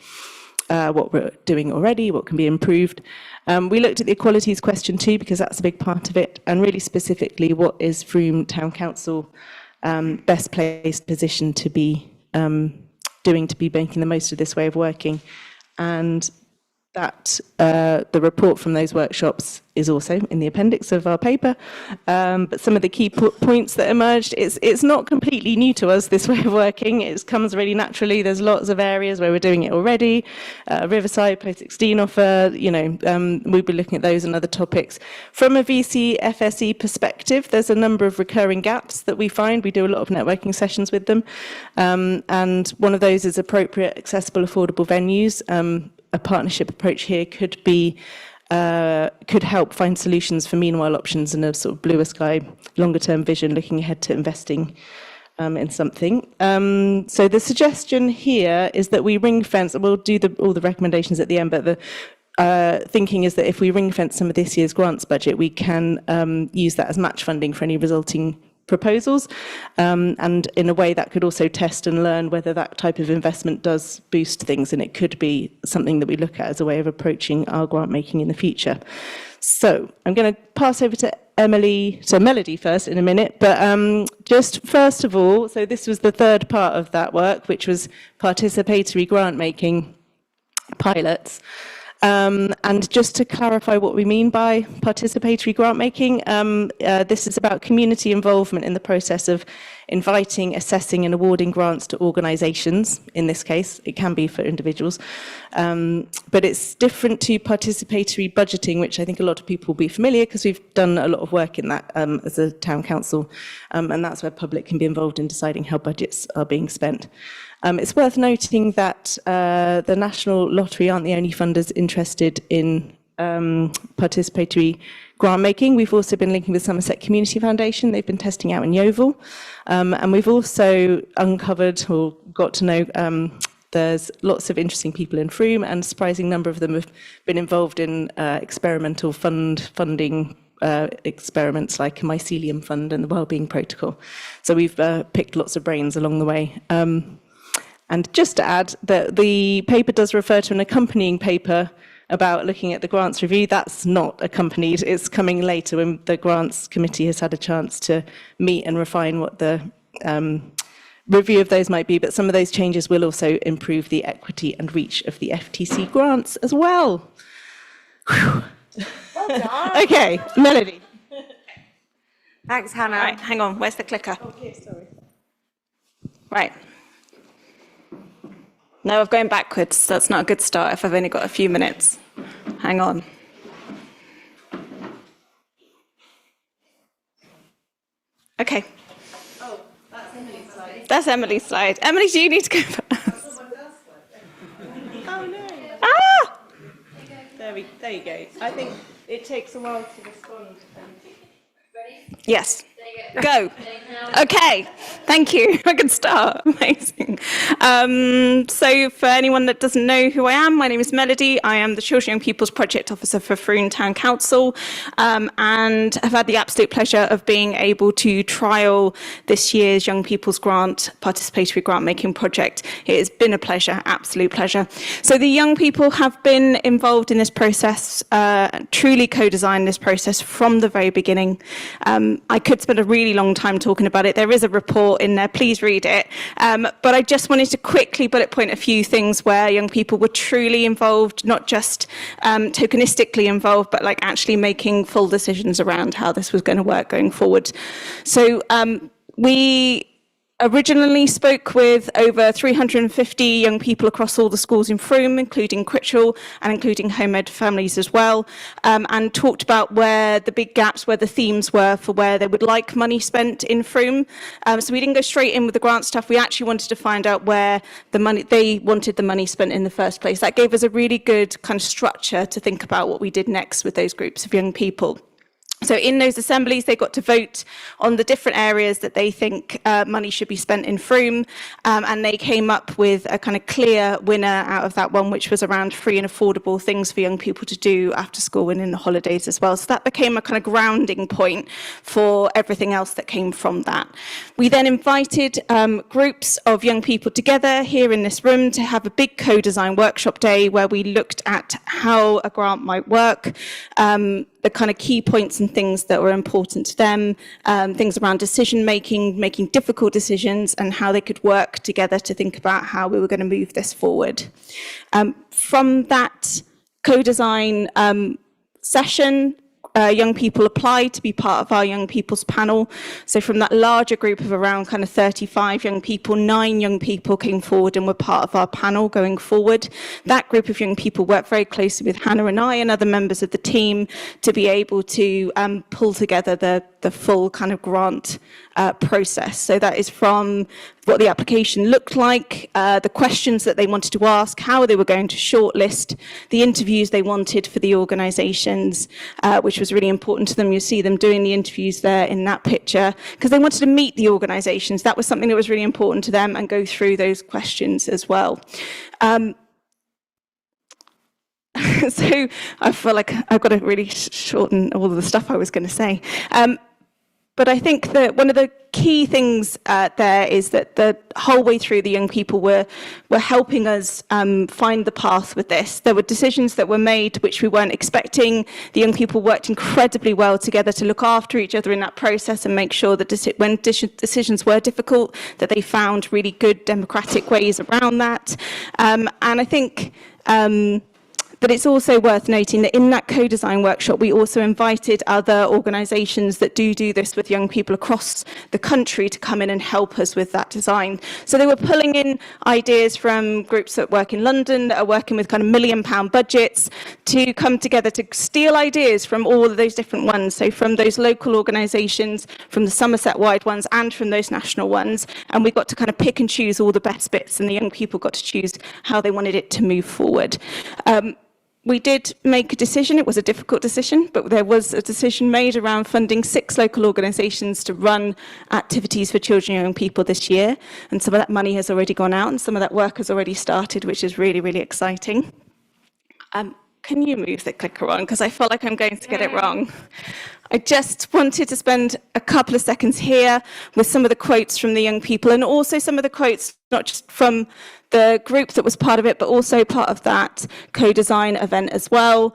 What we're doing already, what can be improved. We looked at the equalities question too, because that's a big part of it, and really specifically what is Frome Town Council best placed position to be doing to be making the most of this way of working. And that the report from those workshops is also in the appendix of our paper. But some of the key points that emerged, it's not completely new to us, this way of working. It comes really naturally. There's lots of areas where we're doing it already. Riverside, post-16 offer, we'll be looking at those and other topics. From a VCFSE perspective, there's a number of recurring gaps that we find. We do a lot of networking sessions with them. And one of those is appropriate, accessible, affordable venues. A partnership approach here could help find solutions for meanwhile options and a sort of bluer sky, longer term vision, looking ahead to investing in something. So the suggestion here is that we ring fence, and we'll do all the recommendations at the end, but thinking is that if we ring fence some of this year's grants budget, we can use that as match funding for any resulting proposals, and in a way that could also test and learn whether that type of investment does boost things, and it could be something that we look at as a way of approaching our grant making in the future. So I'm going to pass over to Melody first in a minute, but just first of all, so this was the third part of that work, which was participatory grant making pilots. And just to clarify what we mean by participatory grant making, this is about community involvement in the process of inviting, assessing and awarding grants to organisations. In this case, it can be for individuals, but it's different to participatory budgeting, which I think a lot of people will be familiar because we've done a lot of work in that as a town council, and that's where public can be involved in deciding how budgets are being spent. It's worth noting that the National Lottery aren't the only funders interested in participatory grant making. We've also been linking with Somerset Community Foundation. They've been testing out in Yeovil. And we've also uncovered or got to know there's lots of interesting people in Frome, and a surprising number of them have been involved in experimental funding experiments like a mycelium fund and the Wellbeing Protocol. So we've picked lots of brains along the way. And just to add that the paper does refer to an accompanying paper about looking at the grants review. That's not accompanied. It's coming later when the grants committee has had a chance to meet and refine what the review of those might be. But some of those changes will also improve the equity and reach of the FTC grants as well. Well done. Okay, Melody. Thanks, Hannah. Right, hang on. Where's the clicker? Okay, sorry. Right. No, I'm going backwards. That's not a good start if I've only got a few minutes. Hang on. Okay. Oh, that's Emily's slide. That's Emily's slide. Emily, do you need to go first? Oh, no. Ah! There you go. I think it takes a while to respond. Yes. Go. Okay. Thank you. I can start. Amazing. So for anyone that doesn't know who I am, my name is Melody. I am the Children and Young People's Project Officer for Frome Town Council, and have had the absolute pleasure of being able to trial this year's Young People's Grant participatory grant making project. It has been a pleasure, absolute pleasure. So the young people have been involved in this process, truly co-designed this process from the very beginning. I could spend a really long time talking about it. There is a report in there, please read it. But I just wanted to quickly bullet point a few things where young people were truly involved, not just tokenistically involved, but like actually making full decisions around how this was going to work going forward. So we originally spoke with over 350 young people across all the schools in Frome, including Critchell and including home ed families as well, and talked about where the big gaps, where the themes were for where they would like money spent in Frome. So we didn't go straight in with the grant stuff. We actually wanted to find out where they wanted the money spent in the first place. That gave us a really good kind of structure to think about what we did next with those groups of young people. So in those assemblies, they got to vote on the different areas that they think money should be spent in Frome, and they came up with a kind of clear winner out of that one, which was around free and affordable things for young people to do after school and in the holidays as well. So that became a kind of grounding point for everything else that came from that. We then invited groups of young people together here in this room to have a big co-design workshop day where we looked at how a grant might work, the kind of key points and things that were important to them, things around decision making, making difficult decisions, and how they could work together to think about how we were going to move this forward. From that co-design session, young people applied to be part of our young people's panel. So from that larger group of around kind of 35 young people, 9 young people came forward and were part of our panel going forward. That group of young people worked very closely with Hannah and I and other members of the team to be able to pull together the full kind of grant process. So that is from what the application looked like, the questions that they wanted to ask, how they were going to shortlist, the interviews they wanted for the organisations, which was really important to them. You see them doing the interviews there in that picture, because they wanted to meet the organisations. That was something that was really important to them, and go through those questions as well. So I feel like I've got to really shorten all of the stuff I was going to say. But I think that one of the key things there is that the whole way through, the young people were helping us find the path with this. There were decisions that were made which we weren't expecting. The young people worked incredibly well together to look after each other in that process and make sure that when decisions were difficult, that they found really good democratic ways around that. And I think but it's also worth noting that in that co-design workshop, we also invited other organisations that do this with young people across the country to come in and help us with that design. So they were pulling in ideas from groups that work in London, that are working with kind of £1 million budgets, to come together to steal ideas from all of those different ones. So from those local organisations, from the Somerset-wide ones, and from those national ones. And we got to kind of pick and choose all the best bits, and the young people got to choose how they wanted it to move forward. We did make a decision. It was a difficult decision, but there was a decision made around funding 6 local organisations to run activities for children and young people this year. And some of that money has already gone out and some of that work has already started, which is really, really exciting. Can you move the clicker on? Because I feel like I'm going to get it wrong. I just wanted to spend a couple of seconds here with some of the quotes from the young people, and also some of the quotes not just from the group that was part of it, but also part of that co-design event as well.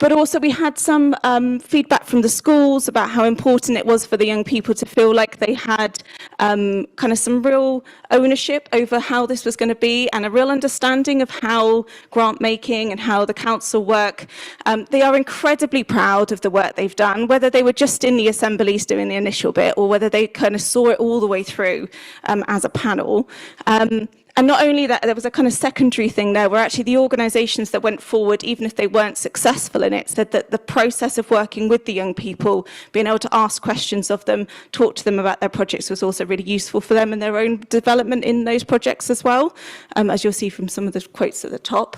But also we had some feedback from the schools about how important it was for the young people to feel like they had kind of some real ownership over how this was going to be, and a real understanding of how grant making and how the council work. They are incredibly proud of the work they've done, whether they were just in the assemblies doing the initial bit or whether they kind of saw it all the way through as a panel. And not only that, there was a kind of secondary thing there where actually the organisations that went forward, even if they weren't successful in it, said that the process of working with the young people, being able to ask questions of them, talk to them about their projects, was also really useful for them and their own development in those projects as well, as you'll see from some of the quotes at the top.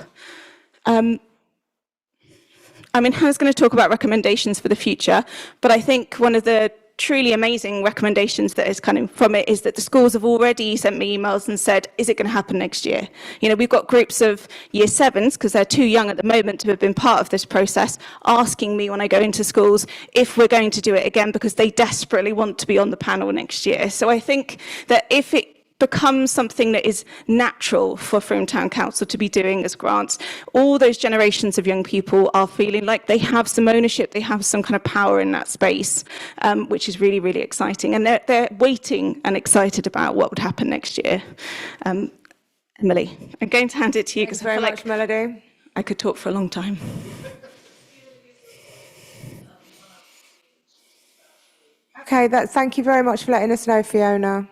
I mean, Hannah's going to talk about recommendations for the future, but I think one of the truly amazing recommendations that is coming from it is that the schools have already sent me emails and said, is it going to happen next year? You know, we've got groups of year 7s, because they're too young at the moment to have been part of this process, asking me when I go into schools if we're going to do it again, because they desperately want to be on the panel next year. So I think that if it becomes something that is natural for Frome Town Council to be doing as grants, all those generations of young people are feeling like they have some ownership, they have some kind of power in that space, which is really, really exciting. And they're waiting and excited about what would happen next year. Emily, I'm going to hand it to you because I feel like Melody. I could talk for a long time. Okay, thank you very much for letting us know, Fiona.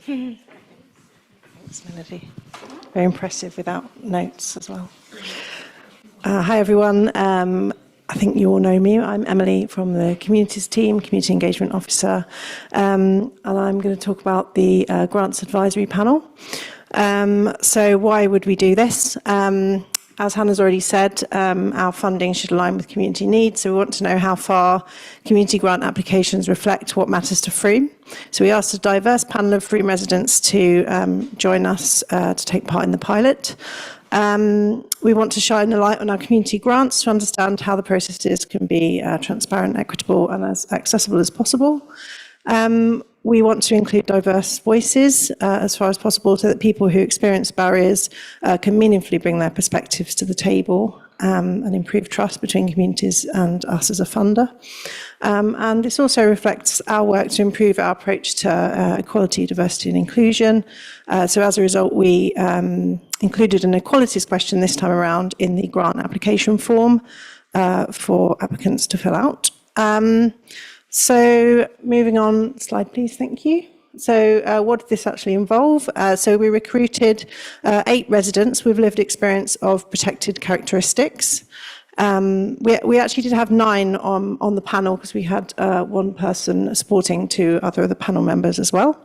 Thanks, Melody. Very impressive without notes as well. Hi, everyone. I think you all know me. I'm Emily from the Communities team, Community Engagement Officer, and I'm going to talk about the Grants Advisory Panel. So why would we do this? As Hannah's already said, our funding should align with community needs, so we want to know how far community grant applications reflect what matters to Frome. So we asked a diverse panel of Frome residents to join us to take part in the pilot. We want to shine a light on our community grants to understand how the processes can be transparent, equitable and as accessible as possible. We want to include diverse voices as far as possible so that people who experience barriers can meaningfully bring their perspectives to the table and improve trust between communities and us as a funder. And this also reflects our work to improve our approach to equality, diversity and inclusion. So as a result, we included an equalities question this time around in the grant application form for applicants to fill out. So moving on, slide please, thank you. So what did this actually involve? So we recruited 8 residents with lived experience of protected characteristics. We actually did have 9 on the panel because we had one person supporting 2 other of the panel members as well.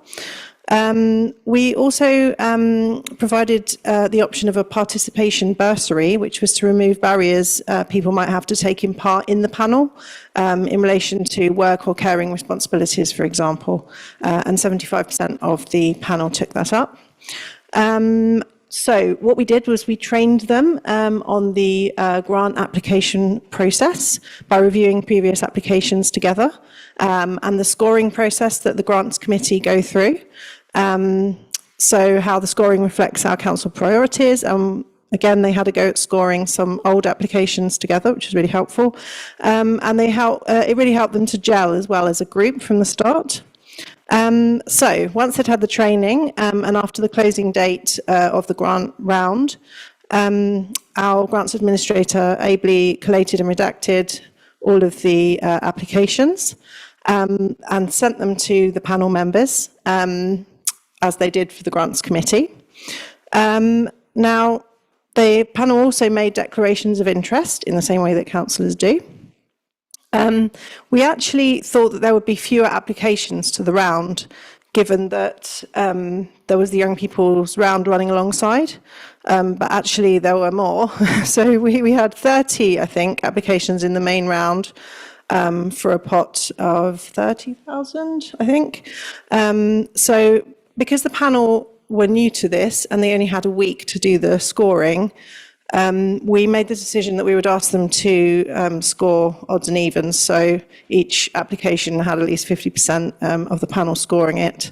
We also provided the option of a participation bursary, which was to remove barriers people might have to take in part in the panel in relation to work or caring responsibilities, for example, and 75% of the panel took that up. So what we did was we trained them on the grant application process by reviewing previous applications together and the scoring process that the grants committee go through. So how the scoring reflects our council priorities. Again, they had a go at scoring some old applications together, which was really helpful. And it really helped them to gel as well as a group from the start. So once they'd had the training and after the closing date of the grant round, our grants administrator ably collated and redacted all of the applications and sent them to the panel members, as they did for the grants committee. Now, the panel also made declarations of interest in the same way that councillors do. We actually thought that there would be fewer applications to the round, given that there was the young people's round running alongside, but actually there were more. So we had 30, I think, applications in the main round for a pot of 30,000, I think. So because the panel were new to this and they only had a week to do the scoring, we made the decision that we would ask them to score odds and evens. So each application had at least 50% of the panel scoring it.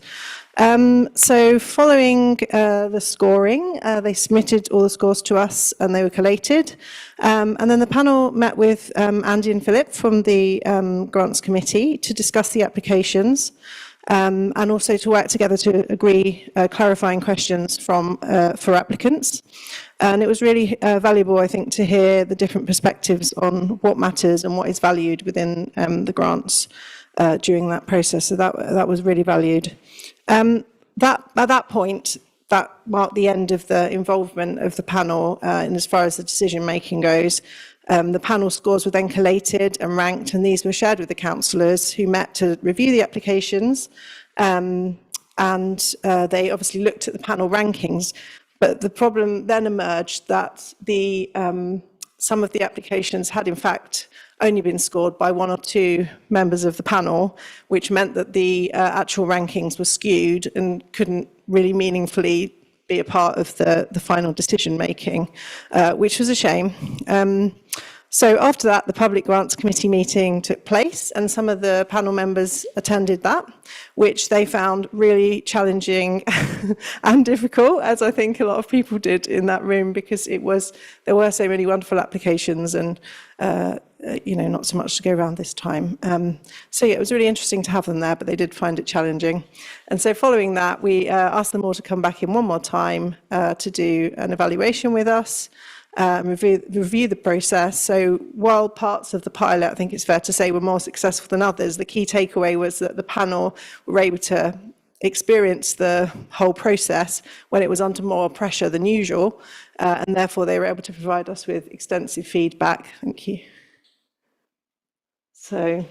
So following the scoring, they submitted all the scores to us and they were collated. And then the panel met with Andy and Philip from the grants committee to discuss the applications. And also to work together to agree clarifying questions for applicants. And it was really valuable, I think, to hear the different perspectives on what matters and what is valued within the grants during that process. So that was really valued. At that point, that marked the end of the involvement of the panel in as far as the decision making goes. The panel scores were then collated and ranked, and these were shared with the councillors who met to review the applications. And they obviously looked at the panel rankings, but the problem then emerged that some of the applications had in fact only been scored by one or two members of the panel, which meant that the actual rankings were skewed and couldn't really meaningfully be a part of the final decision making, which was a shame. So after that, the Public Grants Committee meeting took place and some of the panel members attended that, which they found really challenging and difficult, as I think a lot of people did in that room, because there were so many wonderful applications and not so much to go around this time. So yeah, it was really interesting to have them there, but they did find it challenging. And so following that, we asked them all to come back in one more time to do an evaluation with us. Review the process. So while parts of the pilot, I think it's fair to say, were more successful than others, the key takeaway was that the panel were able to experience the whole process when it was under more pressure than usual, and therefore they were able to provide us with extensive feedback. Thank you. So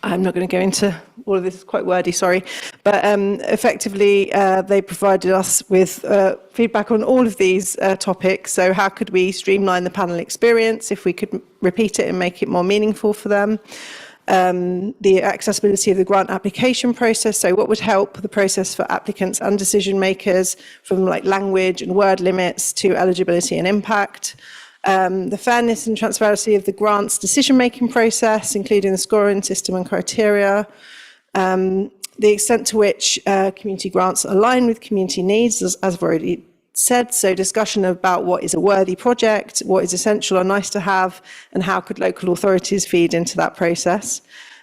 I'm not going to go into all of this, it's quite wordy, sorry. But effectively, they provided us with feedback on all of these topics. So how could we streamline the panel experience if we could repeat it and make it more meaningful for them? The accessibility of the grant application process. So what would help the process for applicants and decision makers, from like language and word limits to eligibility and impact. The fairness and transparency of the grants decision-making process, including the scoring system and criteria, the extent to which community grants align with community needs, as I've already said, so discussion about what is a worthy project, what is essential or nice to have, and how could local authorities feed into that process,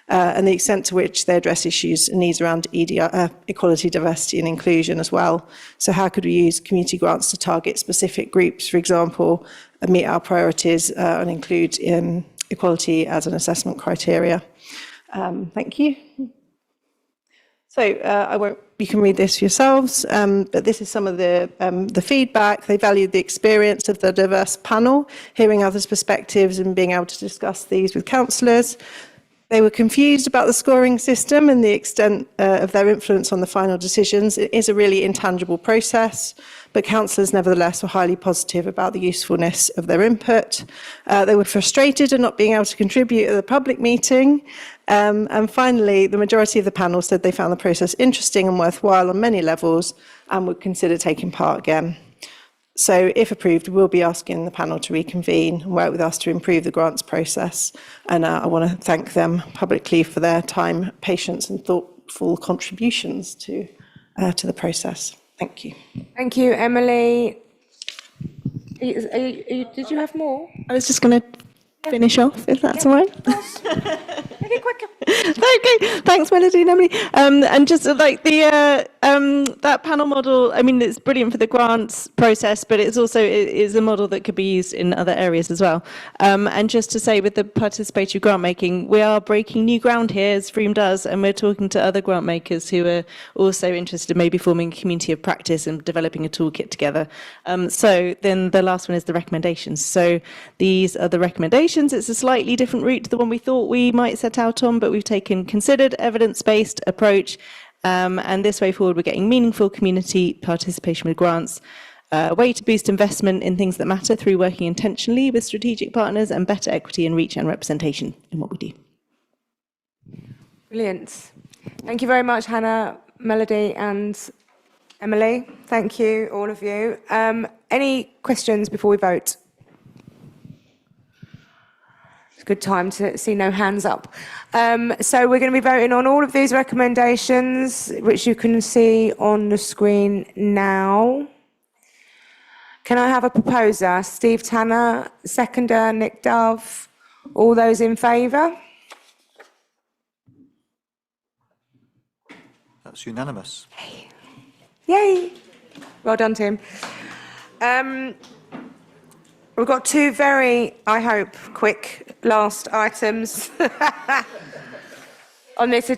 and the extent to which they address issues and needs around equality, diversity and inclusion as well. So how could we use community grants to target specific groups, for example, and meet our priorities and include equality as an assessment criteria. Thank you. So you can read this yourselves, but this is some of the feedback. They valued the experience of the diverse panel, hearing others' perspectives and being able to discuss these with councillors. They were confused about the scoring system and the extent of their influence on the final decisions. It is a really intangible process, but councillors nevertheless were highly positive about the usefulness of their input. They were frustrated at not being able to contribute at the public meeting, And finally, the majority of the panel said they found the process interesting and worthwhile on many levels and would consider taking part again. So if approved, we'll be asking the panel to reconvene and work with us to improve the grants process. And I want to thank them publicly for their time, patience and thoughtful contributions to the process. Thank you. Thank you, Emily. Did you have more? I was just going to finish off, if that's all right. Make it quicker. Okay, thanks, Melody and Emily. And just like that panel model, I mean, it's brilliant for the grants process, but it's also it is a model that could be used in other areas as well. And just to say, with the participatory grant making, we are breaking new ground here, as Frome does, and we're talking to other grant makers who are also interested in maybe forming a community of practice and developing a toolkit together. So then the last one is the recommendations. So these are the recommendations. It's a slightly different route to the one we thought we might set out on, but we've taken considered evidence-based approach, and this way forward we're getting meaningful community participation with grants, a way to boost investment in things that matter through working intentionally with strategic partners, and better equity and reach and representation in what we do. Brilliant. Thank you very much, Hannah, Melody and Emily. Thank you, all of you. Any questions before we vote? It's a good time to see no hands up. So we're going to be voting on all of these recommendations, which you can see on the screen now. Can I have a proposer? Steve Tanner, seconder, Nick Dove. All those in favour? That's unanimous. Yay! Well done, Tim. We've got two very, I hope, quick last items on this.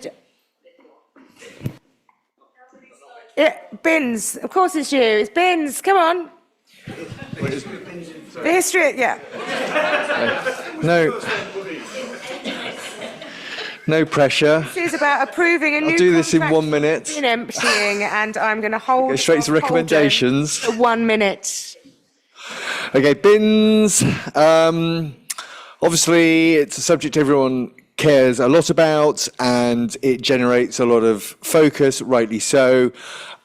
Bins, of course it's you. It's bins. Come on. The history, yeah. No pressure. This is about approving a new I'll do this in contract 1 minute. in emptying, and I'm going to hold. Go straight to the recommendations. For 1 minute. Okay, bins. Obviously, it's a subject everyone cares a lot about, and it generates a lot of focus, rightly so.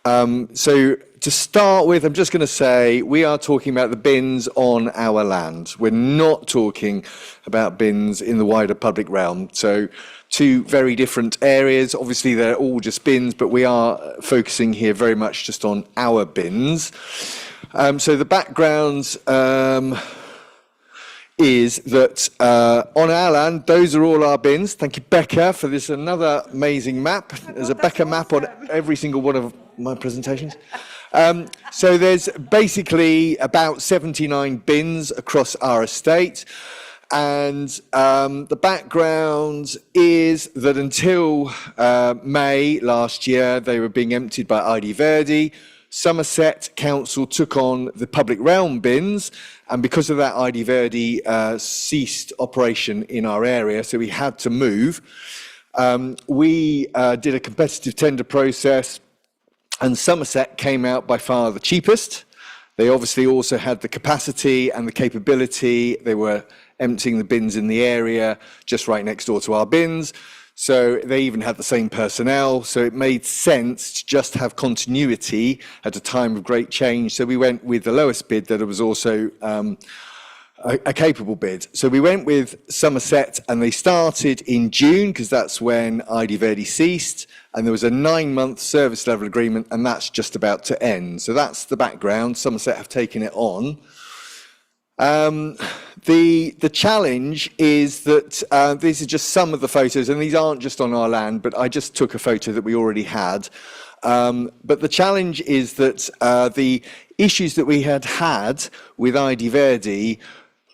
So to start with, I'm just going to say we are talking about the bins on our land. We're not talking about bins in the wider public realm. So two very different areas. Obviously, they're all just bins, but we are focusing here very much just on our bins. So the background is that on our land, those are all our bins. Thank you, Becca, for this another amazing map. There's a Becca map on every single one of my presentations. So there's basically about 79 bins across our estate. And the background is that until May last year, they were being emptied by ID Verdi. Somerset Council took on the public realm bins, and because of that, ID Verdi ceased operation in our area, so we had to move. We did a competitive tender process, and Somerset came out by far the cheapest. They obviously also had the capacity and the capability. They were emptying the bins in the area just right next door to our bins. So they even had the same personnel, so it made sense to just have continuity at a time of great change. So we went with the lowest bid that was also a capable bid. So we went with Somerset, and they started in June, because that's when ID Verdi ceased, and there was a 9-month service level agreement, and that's just about to end. So that's the background. Somerset have taken it on. The challenge is that these are just some of the photos, and these aren't just on our land, but I just took a photo that we already had. But the challenge is that the issues that we had with ID Verdi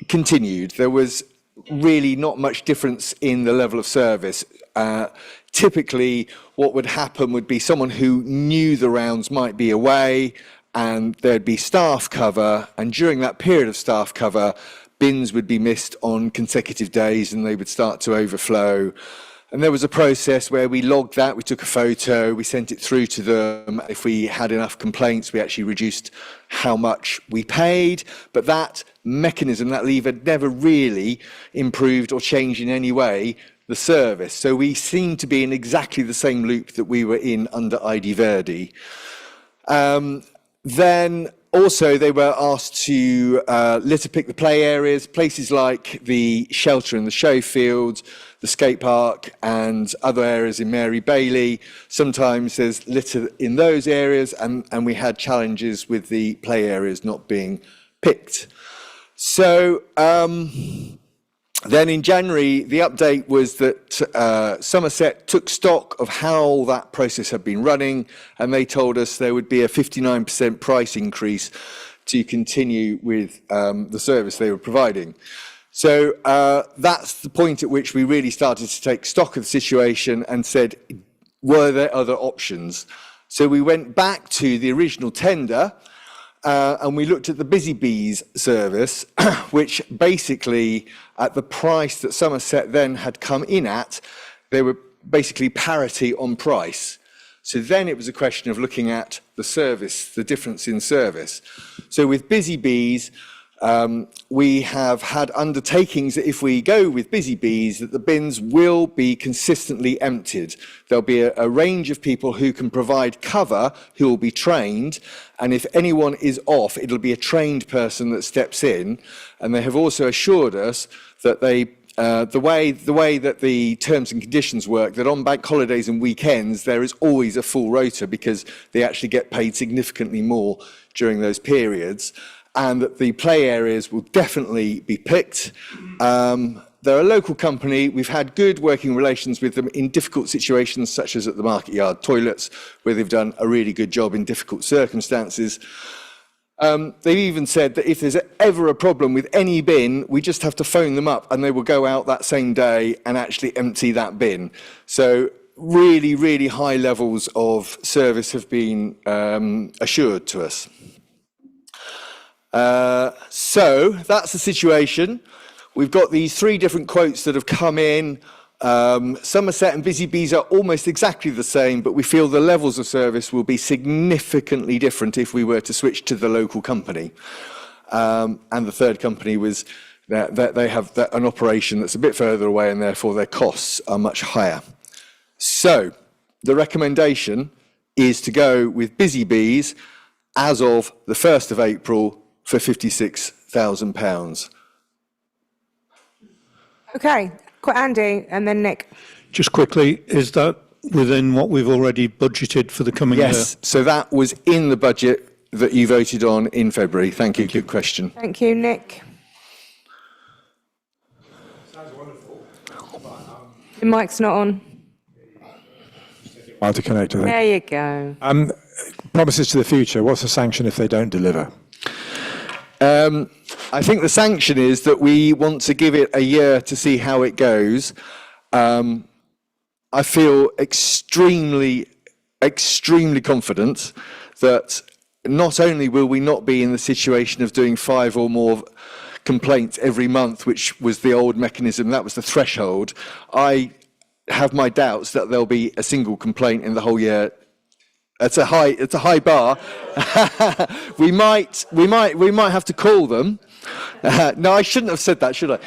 continued. There was really not much difference in the level of service. Typically, what would happen would be someone who knew the rounds might be away, and there'd be staff cover, and during that period of staff cover, bins would be missed on consecutive days, and they would start to overflow. And there was a process where we logged that, we took a photo, we sent it through to them. If we had enough complaints, we actually reduced how much we paid, but that mechanism, that lever, never really improved or changed in any way the service. So we seem to be in exactly the same loop that we were in under ID Verdi. Then also they were asked to litter pick the play areas, places like the shelter and the show fields, the skate park and other areas in Mary Bailey. Sometimes there's litter in those areas, and we had challenges with the play areas not being picked. So then in January, the update was that Somerset took stock of how that process had been running, and they told us there would be a 59% price increase to continue with the service they were providing. So that's the point at which we really started to take stock of the situation and said, were there other options? So we went back to the original tender, and we looked at the Busy Bees service, which basically, at the price that Somerset then had come in at, they were basically parity on price. So then it was a question of looking at the service, the difference in service. So with Busy Bees, we have had undertakings that if we go with Busy Bees, that the bins will be consistently emptied. There'll be a range of people who can provide cover, who will be trained, and if anyone is off, it'll be a trained person that steps in. And they have also assured us that the way that the terms and conditions work, that on bank holidays and weekends, there is always a full rota because they actually get paid significantly more during those periods, and that the play areas will definitely be picked. They're a local company. We've had good working relations with them in difficult situations, such as at the Market Yard toilets, where they've done a really good job in difficult circumstances. They've even said that if there's ever a problem with any bin, we just have to phone them up and they will go out that same day and actually empty that bin. So really, really high levels of service have been assured to us. So that's the situation. We've got these 3 different quotes that have come in. Somerset and Busy Bees are almost exactly the same, but we feel the levels of service will be significantly different if we were to switch to the local company. And the third company was that they have an operation that's a bit further away, and therefore their costs are much higher. So the recommendation is to go with Busy Bees as of the 1st of April for £56,000. Okay, Andy, and then Nick. Just quickly, is that within what we've already budgeted for the coming year? Yes, so that was in the budget that you voted on in February. Thank you, good question. Thank you, Nick. Sounds wonderful. Your mic's not on. Hard to connect, I think. There you go. Promises to the future. What's the sanction if they don't deliver? I think the sanction is that we want to give it a year to see how it goes. I feel extremely confident that not only will we not be in the situation of doing 5 or more complaints every month, which was the old mechanism, that was the threshold. I have my doubts that there'll be a single complaint in the whole year. It's a high bar. we might have to call them. No, I shouldn't have said that, should I?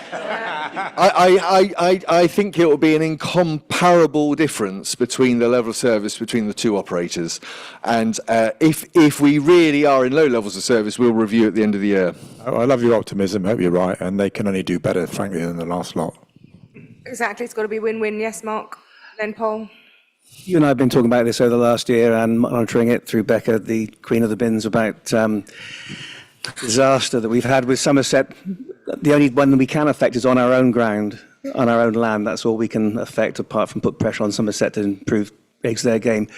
I think it will be an incomparable difference between the level of service between the 2 operators. And if we really are in low levels of service, we'll review at the end of the year. I love your optimism. Hope you're right, and they can only do better, frankly, than the last lot. Exactly, it's got to be win-win. Yes, Mark. Then Paul. You and I have been talking about this over the last year and monitoring it through Becca, the Queen of the Bins, about disaster that we've had with Somerset. The only one that we can affect is on our own ground, on our own land. That's all we can affect, apart from put pressure on Somerset to improve their game.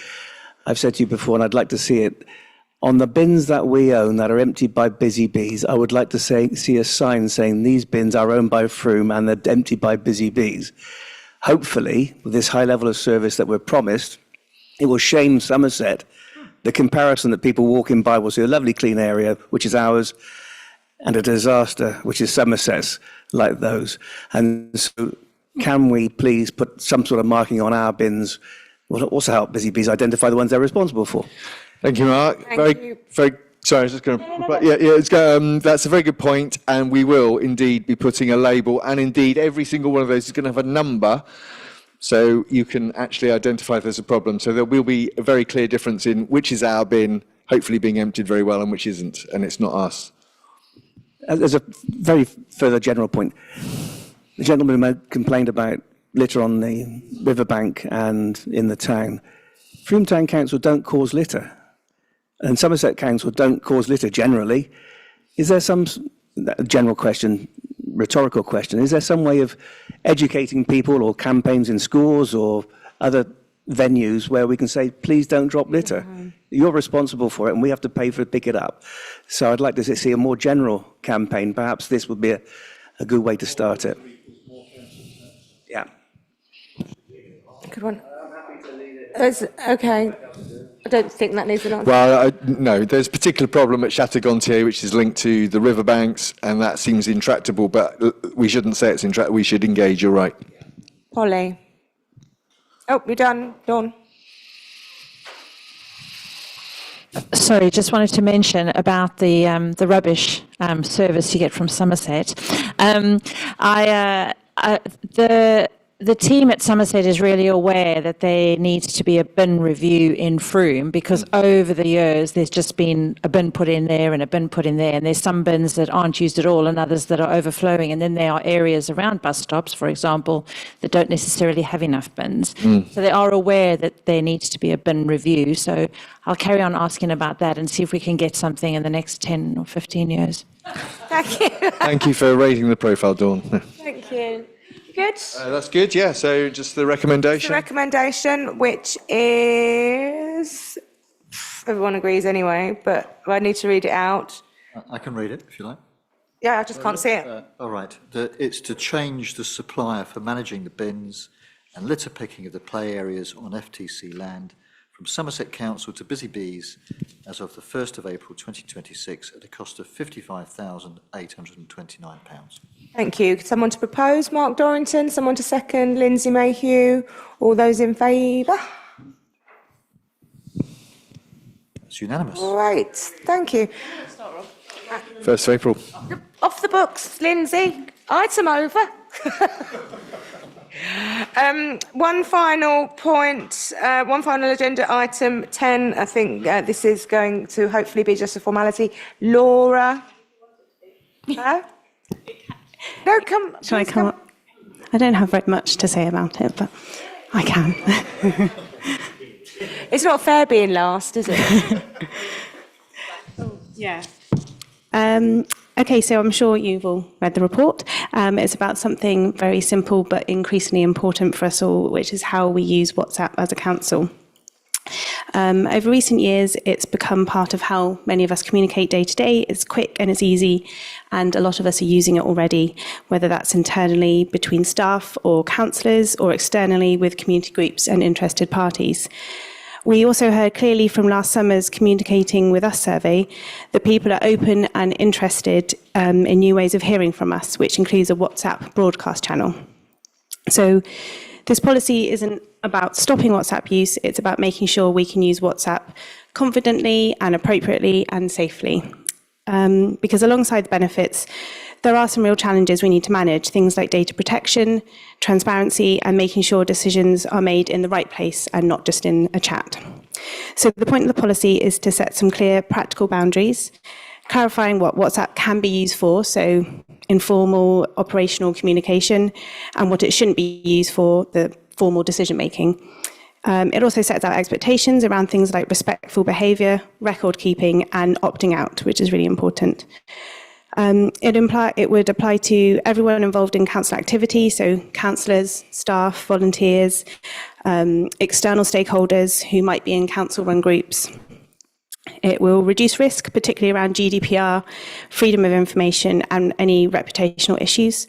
I've said to you before, and I'd like to see it, on the bins that we own that are emptied by Busy Bees, I would like to see a sign saying these bins are owned by Frome and they're emptied by Busy Bees. Hopefully, with this high level of service that we're promised, it will shame Somerset. The comparison that people walking by will see a lovely clean area, which is ours, and a disaster, which is Somerset's, like those. And so can we please put some sort of marking on our bins? Will also help Busy Bees identify the ones they're responsible for. Thank you, Mark. Very Sorry, I was just going to. That's a very good point, and we will indeed be putting a label, and indeed every single one of those is going to have a number, so you can actually identify if there's a problem. So there will be a very clear difference in which is our bin, hopefully being emptied very well, and which isn't, and it's not us. As a very further general point, the gentleman who complained about litter on the riverbank and in the town. Frome Town Council don't cause litter, and Somerset Council don't cause litter generally. Is there some general question, rhetorical question, is there some way of educating people or campaigns in schools or other venues where we can say, please don't drop litter? You're responsible for it and we have to pay for it to pick it up. So I'd like to see a more general campaign. Perhaps this would be a good way to start it. Yeah. Good one. Okay. I don't think that needs an answer. Well, no, there's a particular problem at Chateaugontier which is linked to the riverbanks, and that seems intractable, but we shouldn't say it's intractable, we should engage, you're right. Polly. Oh, you're done, Dawn. Sorry, just wanted to mention about the rubbish service you get from Somerset. The team at Somerset is really aware that there needs to be a bin review in Frome, because over the years there's just been a bin put in there and a bin put in there, and there's some bins that aren't used at all and others that are overflowing, and then there are areas around bus stops, for example, that don't necessarily have enough bins. So they are aware that there needs to be a bin review. So I'll carry on asking about that and see if we can get something in the next 10 or 15 years. Thank you. Thank you for raising the profile, Dawn. Thank you. Good. That's good, yeah. So just the recommendation. The recommendation, which is, everyone agrees anyway, but I need to read it out. I can read it if you like. Yeah, I just can't see it. All right. It's to change the supplier for managing the bins and litter picking of the play areas on FTC land from Somerset Council to Busy Bees as of the 1st of April 2026 at a cost of £55,829. Thank you. Someone to propose, Mark Dorrington. Someone to second, Lindsay Mayhew. All those in favour? It's unanimous. Great. Thank you. 1st of April. Off the books, Lindsay. Item over. One final point, one final agenda item 10. I think this is going to hopefully be just a formality. Laura. Huh? No, come. Shall I come up? I don't have very much to say about it, but I can. It's not fair being last, is it? Yeah. Okay, so I'm sure you've all read the report. It's about something very simple but increasingly important for us all, which is how we use WhatsApp as a council. Over recent years, it's become part of how many of us communicate day to day. It's quick and it's easy, and a lot of us are using it already, whether that's internally between staff or councillors or externally with community groups and interested parties. We also heard clearly from last summer's Communicating With Us survey that people are open and interested in new ways of hearing from us, which includes a WhatsApp broadcast channel. So this policy isn't about stopping WhatsApp use, it's about making sure we can use WhatsApp confidently and appropriately and safely. Because alongside the benefits, there are some real challenges we need to manage, things like data protection, transparency, and making sure decisions are made in the right place and not just in a chat. So the point of the policy is to set some clear practical boundaries, clarifying what WhatsApp can be used for, so informal operational communication, and what it shouldn't be used for, the formal decision making. It also sets out expectations around things like respectful behaviour, record keeping, and opting out, which is really important. It would apply to everyone involved in council activity, so councillors, staff, volunteers, external stakeholders who might be in council-run groups. It will reduce risk, particularly around GDPR, freedom of information, and any reputational issues.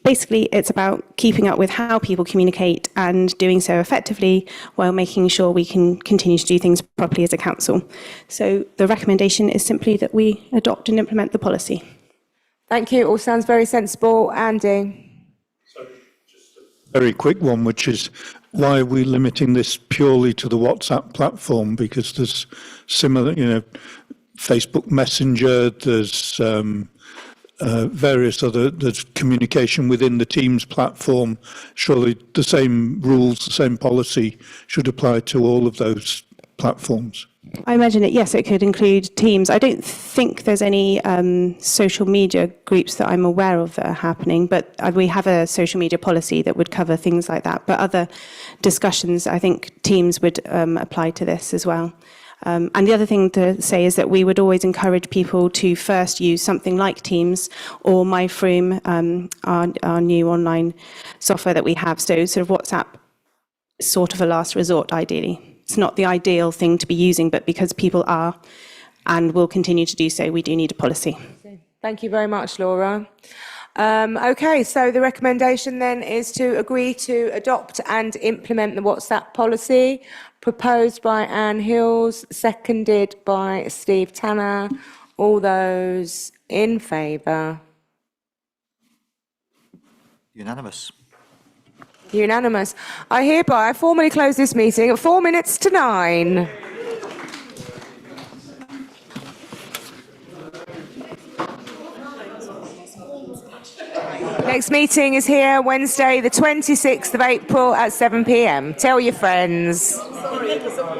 Basically, it's about keeping up with how people communicate and doing so effectively while making sure we can continue to do things properly as a council. So the recommendation is simply that we adopt and implement the policy. Thank you. All sounds very sensible. Andy. Very quick one, which is why are we limiting this purely to the WhatsApp platform? Because there's similar, Facebook Messenger, there's various other, there's communication within the Teams platform. Surely the same rules, the same policy should apply to all of those platforms. I imagine it could include Teams. I don't think there's any social media groups that I'm aware of that are happening, but we have a social media policy that would cover things like that. But other discussions, I think Teams would apply to this as well. And the other thing to say is that we would always encourage people to first use something like Teams or Frome, our new online software that we have. So sort of WhatsApp is sort of a last resort, ideally. It's not the ideal thing to be using, but because people are and will continue to do so, we do need a policy. Thank you very much, Laura. Okay, so the recommendation then is to agree to adopt and implement the WhatsApp policy, proposed by Anne Hills, seconded by Steve Tanner. All those in favour? Unanimous. Unanimous. I hereby formally close this meeting at 4 minutes to 9. Next meeting is here Wednesday, the 26th of April at 7 p.m. Tell your friends.